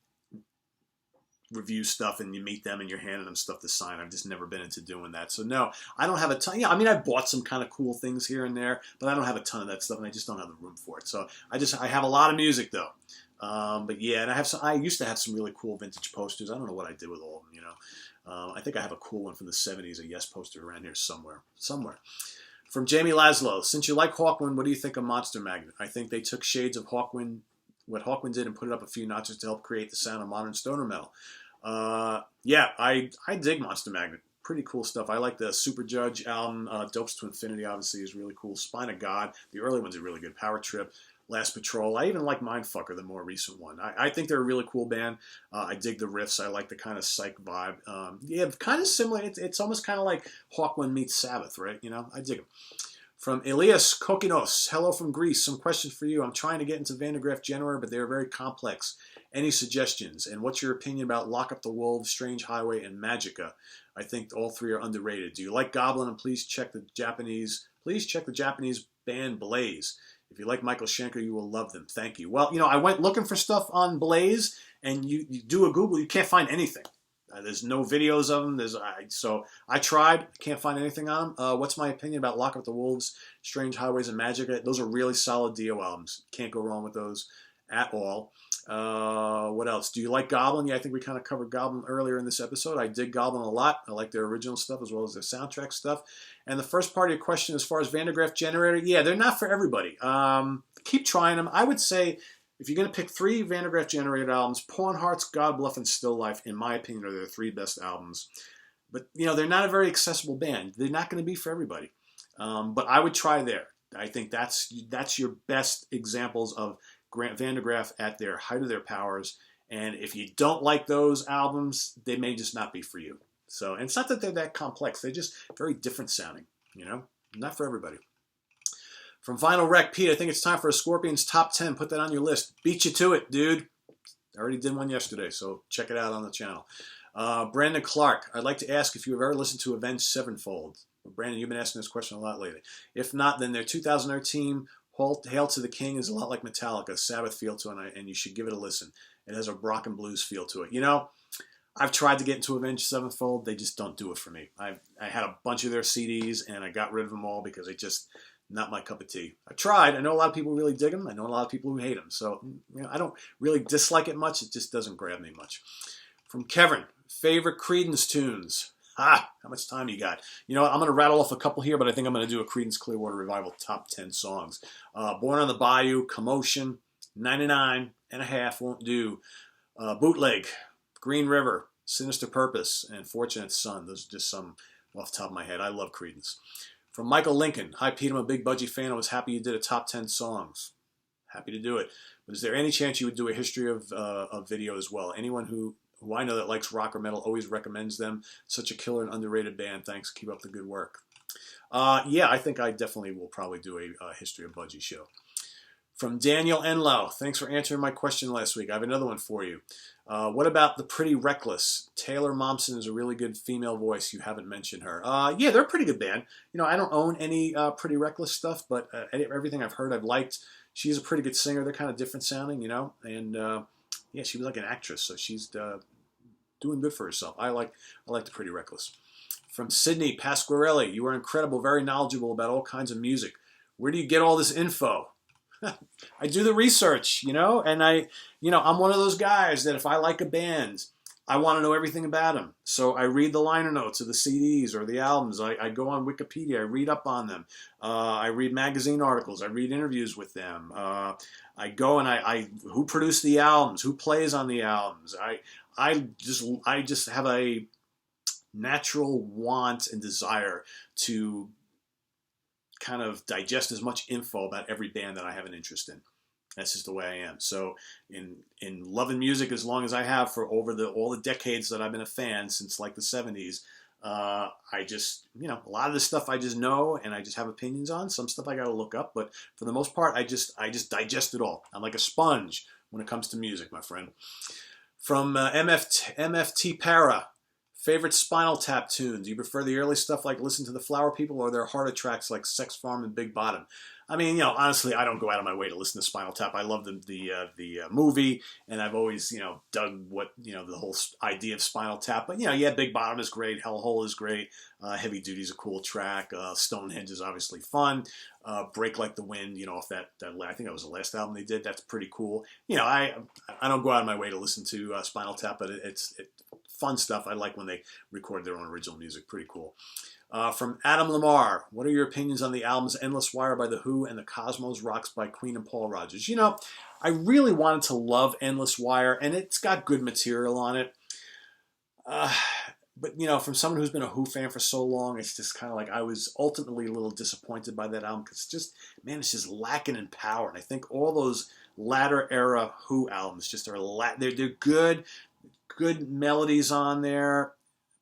review stuff, and you meet them and you're handing them stuff to sign. I've just never been into doing that. So no, I don't have a ton. Yeah, I mean, I bought some kind of cool things here and there, but I don't have a ton of that stuff, and I just don't have the room for it. So I have a lot of music though. But yeah, and I used to have some really cool vintage posters. I don't know what I did with all of them, you know. I think I have a cool one from the 70s, a Yes poster around here somewhere. From Jamie Laszlo, since you like Hawkwind, what do you think of Monster Magnet? I think they took shades of Hawkwind, what Hawkwind did, and put it up a few notches to help create the sound of modern stoner metal. Yeah, I dig Monster Magnet. Pretty cool stuff. I like the Super Judge album. Dopes to Infinity, obviously, is really cool. Spine of God, the early ones are really good. Power Trip, Last Patrol. I even like Mindfucker, the more recent one. I think they're a really cool band. I dig the riffs. I like the kind of psych vibe. Yeah, kind of similar. It's almost kind of like Hawkwind meets Sabbath, right? You know, I dig them. From Elias Kokinos, hello from Greece. Some questions for you. I'm trying to get into Graaf Generator, but they're very complex. Any suggestions? And what's your opinion about Lock Up the Wolves, Strange Highway, and Magica? I think all three are underrated. Do you like Goblin? And please check the Japanese band Blaze. If you like Michael Schenker, you will love them. Thank you. Well, you know, I went looking for stuff on Blaze, and you do a Google, you can't find anything. There's no videos of them. So I tried. Can't find anything on them. What's my opinion about Lock Up the Wolves, Strange Highways, and Magic? Those are really solid Dio albums. Can't go wrong with those at all. What else? Do you like Goblin? Yeah, I think we kind of covered Goblin earlier in this episode. I dig Goblin a lot. I like their original stuff as well as their soundtrack stuff. And the first part of your question, as far as Graaf Generator, yeah, they're not for everybody. Keep trying them. I would say, if you're going to pick 3 Graaf Generator albums, Pawn Hearts, God Bluff, and Still Life, in my opinion, are their 3 best albums. But, they're not a very accessible band. They're not going to be for everybody. But I would try there. I think that's your best examples of Van de Graaff at their height of their powers. And if you don't like those albums, they may just not be for you. So, and it's not that they're that complex. They're just very different sounding, Not for everybody. From Vinyl Wreck, Pete, I think it's time for a Scorpions Top 10. Put that on your list. Beat you to it, dude. I already did one yesterday, so check it out on the channel. Brandon Clark, I'd like to ask if you've ever listened to Avenged Sevenfold. Brandon, you've been asking this question a lot lately. If not, then their 2013 Hail to the King is a lot like Metallica, Sabbath feel to it, and you should give it a listen. It has a rock and blues feel to it. I've tried to get into Avenged Sevenfold. They just don't do it for me. I had a bunch of their CDs, and I got rid of them all because they just... not my cup of tea. I tried. I know a lot of people really dig them. I know a lot of people who hate them. So, I don't really dislike it much. It just doesn't grab me much. From Kevin, favorite Creedence tunes. How much time you got? I'm going to rattle off a couple here, but I think I'm going to do a Creedence Clearwater Revival top 10 songs. Born on the Bayou, Commotion, 99 and a half, won't do. Bootleg, Green River, Sinister Purpose, and Fortunate Son. Those are just some off the top of my head. I love Creedence. From Michael Lincoln, hi Pete, I'm a big Budgie fan. I was happy you did a top 10 songs. Happy to do it. But is there any chance you would do a history of video as well? Anyone who I know that likes rock or metal always recommends them. Such a killer and underrated band. Thanks. Keep up the good work. Yeah, I think I definitely will probably do a history of Budgie show. From Daniel Enlow, thanks for answering my question last week. I have another one for you. What about the Pretty Reckless? Taylor Momsen is a really good female voice. You haven't mentioned her. Yeah, they're a pretty good band. I don't own any Pretty Reckless stuff, but everything I've heard I've liked. She's a pretty good singer. They're kind of different sounding, And yeah, she was like an actress, so she's doing good for herself. I like the Pretty Reckless. From Sydney Pasquarelli, you are incredible, very knowledgeable about all kinds of music. Where do you get all this info? I do the research, and I'm one of those guys that if I like a band, I want to know everything about them. So I read the liner notes of the CDs or the albums. I go on Wikipedia. I read up on them. I read magazine articles. I read interviews with them. I go and I who produced the albums, who plays on the albums. I just have a natural want and desire to kind of digest as much info about every band that I have an interest in. That's just the way I am. So in loving music as long as I have for over all the decades that I've been a fan since like the 70s, I just, a lot of this stuff I just know and I just have opinions on. Some stuff I got to look up, but for the most part, I just digest it all. I'm like a sponge when it comes to music, my friend. From MFT Para, favorite Spinal Tap tunes. Do you prefer the early stuff like Listen to the Flower People or their harder tracks like Sex Farm and Big Bottom? I mean, honestly, I don't go out of my way to listen to Spinal Tap. I love the movie, and I've always, dug what, the whole idea of Spinal Tap. But, yeah, Big Bottom is great. Hellhole is great. Heavy Duty is a cool track. Stonehenge is obviously fun. Break Like the Wind, off that I think that was the last album they did. That's pretty cool. I don't go out of my way to listen to Spinal Tap, but it's fun stuff. I like when they record their own original music. Pretty cool. From Adam Lamar, what are your opinions on the albums Endless Wire by The Who and the Cosmos Rocks by Queen and Paul Rodgers? I really wanted to love Endless Wire, and it's got good material on it. But, from someone who's been a Who fan for so long, it's just kind of like I was ultimately a little disappointed by that album because it's just lacking in power. And I think all those latter era Who albums just are, they're good melodies on there.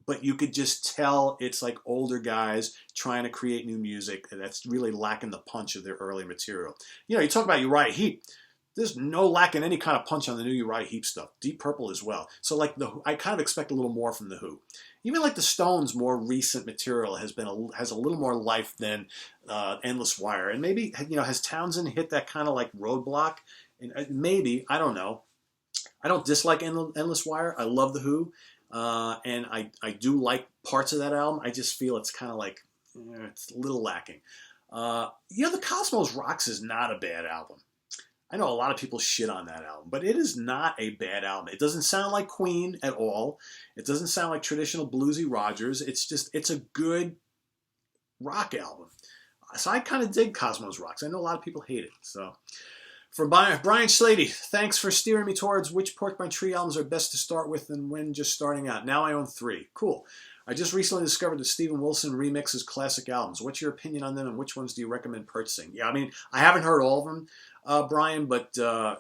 But you could just tell it's like older guys trying to create new music that's really lacking the punch of their early material. You talk about Uriah Heep. There's no lack in any kind of punch on the new Uriah Heep stuff. Deep Purple as well. So I kind of expect a little more from The Who. Even like the Stones' more recent material has a little more life than Endless Wire. And maybe, has Townsend hit that kind of like roadblock? And maybe, I don't know. I don't dislike Endless Wire. I love The Who. and I do like parts of that album. I just feel it's kind of like, it's a little lacking. The Kosmos Rocks is not a bad album. I know a lot of people shit on that album, but it is not a bad album. It doesn't sound like Queen at all. It doesn't sound like traditional bluesy Rodgers. It's a good rock album. So I kind of dig Cosmos Rocks. I know a lot of people hate it. So from Brian Slady, thanks for steering me towards which Porcupine albums are best to start with and when just starting out. Now I own 3. Cool. I just recently discovered the Steven Wilson remixes classic albums. What's your opinion on them and which ones do you recommend purchasing? Yeah, I mean, I haven't heard all of them, Brian, but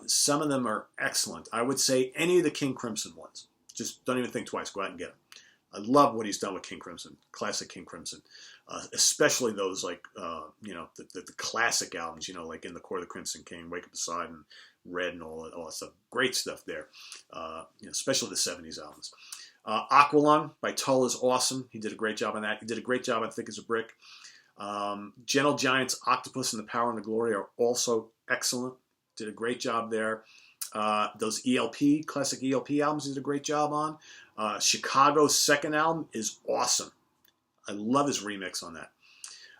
some of them are excellent. I would say any of the King Crimson ones. Just don't even think twice. Go out and get them. I love what he's done with King Crimson, classic King Crimson, especially those like, the classic albums, like In the Core of the Crimson King, Wake Up Beside, and Red and all that stuff. Great stuff there, especially the 70s albums. Aqualung by Tull is awesome. He did a great job on that. He did a great job on Thick as a Brick. Gentle Giant's Octopus and the Power and the Glory are also excellent. Did a great job there. Those classic ELP albums he did a great job on. Chicago's second album is awesome. I love his remix on that.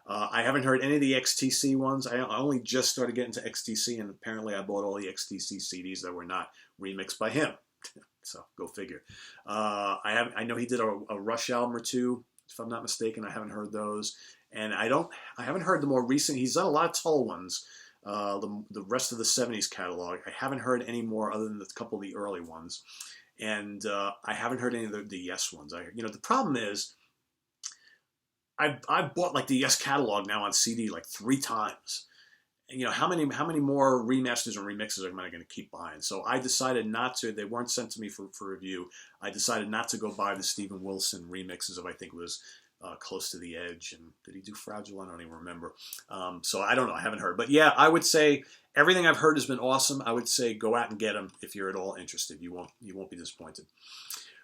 I haven't heard any of the XTC ones. I only just started getting to XTC, and apparently I bought all the XTC CDs that were not remixed by him. So go figure. I know he did a Rush album or two, if I'm not mistaken. I haven't heard those, and I haven't heard the more recent. He's done a lot of Tull ones. The rest of the 70s catalog. I haven't heard any more other than a couple of the early ones, and I haven't heard any of the Yes ones. The problem is, I've bought like the Yes catalog now on CD like 3 times. How many more remasters and remixes am I going to keep buying? So I decided not to. They weren't sent to me for review. I decided not to go buy the Steven Wilson remixes of, I think it was Close to the Edge. And did he do Fragile? I don't even remember. So I don't know. I haven't heard. But yeah, I would say everything I've heard has been awesome. I would say go out and get them if you're at all interested. You won't be disappointed.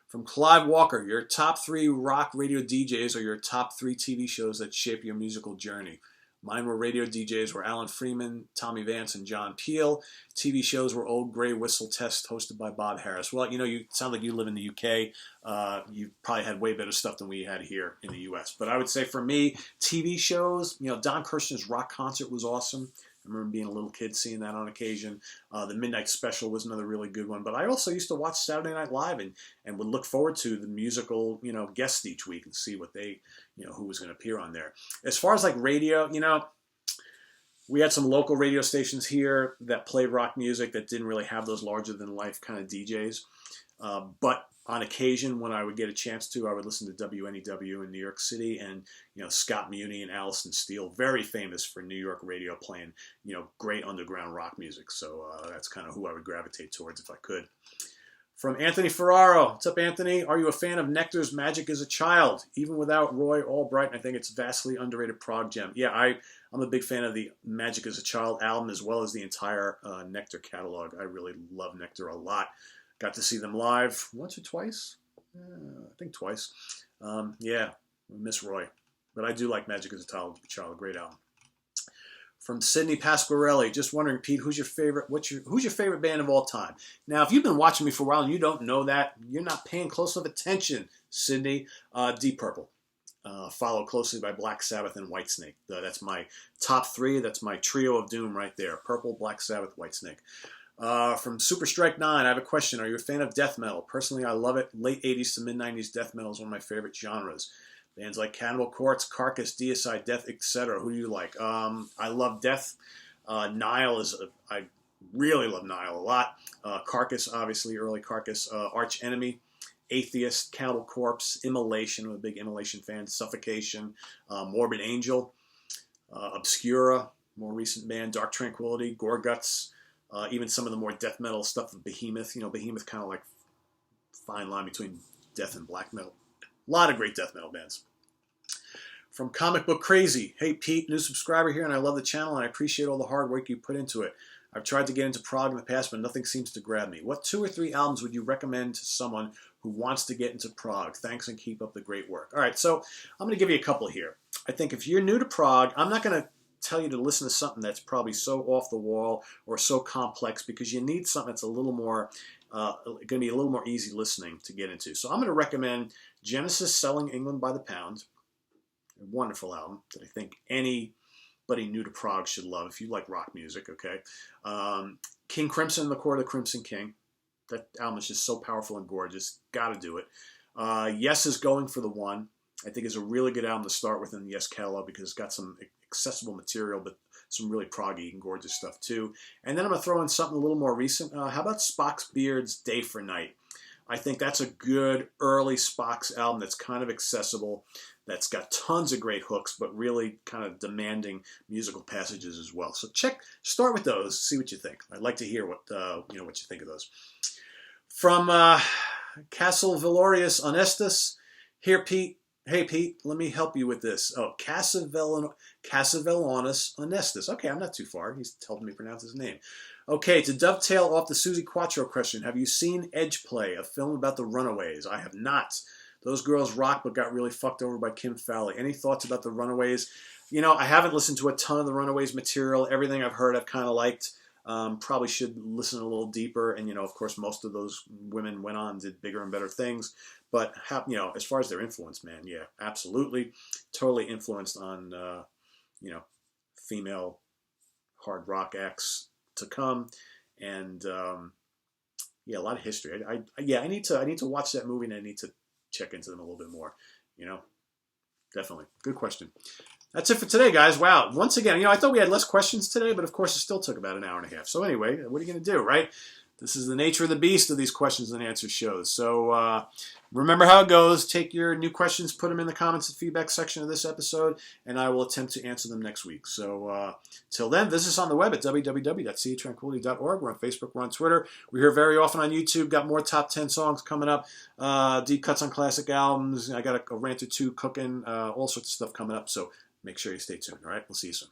From Clive Walker, your top 3 rock radio DJs or your top 3 TV shows that shape your musical journey. Mine were radio DJs were Alan Freeman, Tommy Vance, and John Peel. TV shows were Old Grey Whistle Test, hosted by Bob Harris. Well, you sound like you live in the UK. You probably had way better stuff than we had here in the US. But I would say for me, TV shows, Don Kirshner's Rock Concert was awesome. I remember being a little kid seeing that on occasion. The Midnight Special was another really good one. But I also used to watch Saturday Night Live and would look forward to the musical, guests each week and see what they, who was going to appear on there. As far as like radio, we had some local radio stations here that played rock music that didn't really have those larger than life kind of DJs. But on occasion, when I would get a chance to, I would listen to WNEW in New York City, and Scott Muni and Allison Steele, very famous for New York radio playing great underground rock music. So that's kind of who I would gravitate towards if I could. From Anthony Ferraro, what's up, Anthony? Are you a fan of Nektar's Magic as a Child? Even without Roy Albright, I think it's vastly underrated prog gem. Yeah, I'm a big fan of the Magic as a Child album as well as the entire Nektar catalog. I really love Nektar a lot. Got to see them live once or twice? I think twice. Yeah, miss Roy. But I do like Magic as a Child, great album. From Sidney Pasquarelli, just wondering, Pete, who's your favorite band of all time? Now, if you've been watching me for a while and you don't know that, you're not paying close enough attention, Sidney. Deep Purple, followed closely by Black Sabbath and Whitesnake. That's my top 3. That's my trio of doom right there. Purple, Black Sabbath, Whitesnake. From Super Strike 9, I have a question. Are you a fan of death metal? Personally, I love it. Late 80s to mid-90s death metal is one of my favorite genres. Bands like Cannibal Corpse, Carcass, Deicide, Death, etc. Who do you like? I love Death. Nile I really love Nile a lot. Carcass, obviously, early Carcass. Arch Enemy, Atheist, Cannibal Corpse, Immolation. I'm a big Immolation fan. Suffocation, Morbid Angel, Obscura, more recent band. Dark Tranquility, Gorguts. Even some of the more death metal stuff of Behemoth. Behemoth kind of like fine line between death and black metal. A lot of great death metal bands. From Comic Book Crazy, hey Pete, new subscriber here, and I love the channel and I appreciate all the hard work you put into it. I've tried to get into prog in the past, but nothing seems to grab me. What 2 or 3 albums would you recommend to someone who wants to get into prog? Thanks and keep up the great work. All right, so I'm going to give you a couple here. I think if you're new to prog, I'm not going to tell you to listen to something that's probably so off the wall or so complex, because you need something that's a little more going to be a little more easy listening to get into. So I'm going to recommend Genesis Selling England by the Pound. A wonderful album that I think anybody new to prog should love if you like rock music, okay? King Crimson, The Court of the Crimson King. That album is just so powerful and gorgeous. Got to do it. Yes is Going for the One. I think is a really good album to start with in the Yes catalog because it's got some accessible material, but some really proggy and gorgeous stuff too. And then I'm going to throw in something a little more recent. How about Spock's Beard's Day for Night? I think that's a good early Spock's album that's kind of accessible, that's got tons of great hooks, but really kind of demanding musical passages as well. So start with those, see what you think. I'd like to hear what you think of those. From Castle Valorius Honestus, here Pete. Hey, Pete, let me help you with this. Oh, Casavellaunus Honestus. Okay, I'm not too far. He's helping me pronounce his name. Okay, to dovetail off the Susie Quattro question, have you seen Edge Play, a film about the Runaways? I have not. Those girls rock but got really fucked over by Kim Fowley. Any thoughts about the Runaways? You know, I haven't listened to a ton of the Runaways material. Everything I've heard I've kind of liked. Probably should listen a little deeper. And, of course, most of those women went on and did bigger and better things. But, as far as their influence, man, yeah, absolutely. Totally influenced on, female hard rock acts to come. And, a lot of history. I need to watch that movie and I need to check into them a little bit more, Definitely. Good question. That's it for today, guys. Wow. Once again, I thought we had less questions today, but of course it still took about an hour and a half. So anyway, what are you going to do, right? This is the nature of the beast of these questions and answers shows. So remember how it goes. Take your new questions, put them in the comments and feedback section of this episode, and I will attempt to answer them next week. So till then, visit us on the web at www.seatranquility.org. We're on Facebook. We're on Twitter. We're here very often on YouTube. Got more top 10 songs coming up. Deep cuts on classic albums. I got a rant or two cooking. All sorts of stuff coming up. So make sure you stay tuned. All right? We'll see you soon.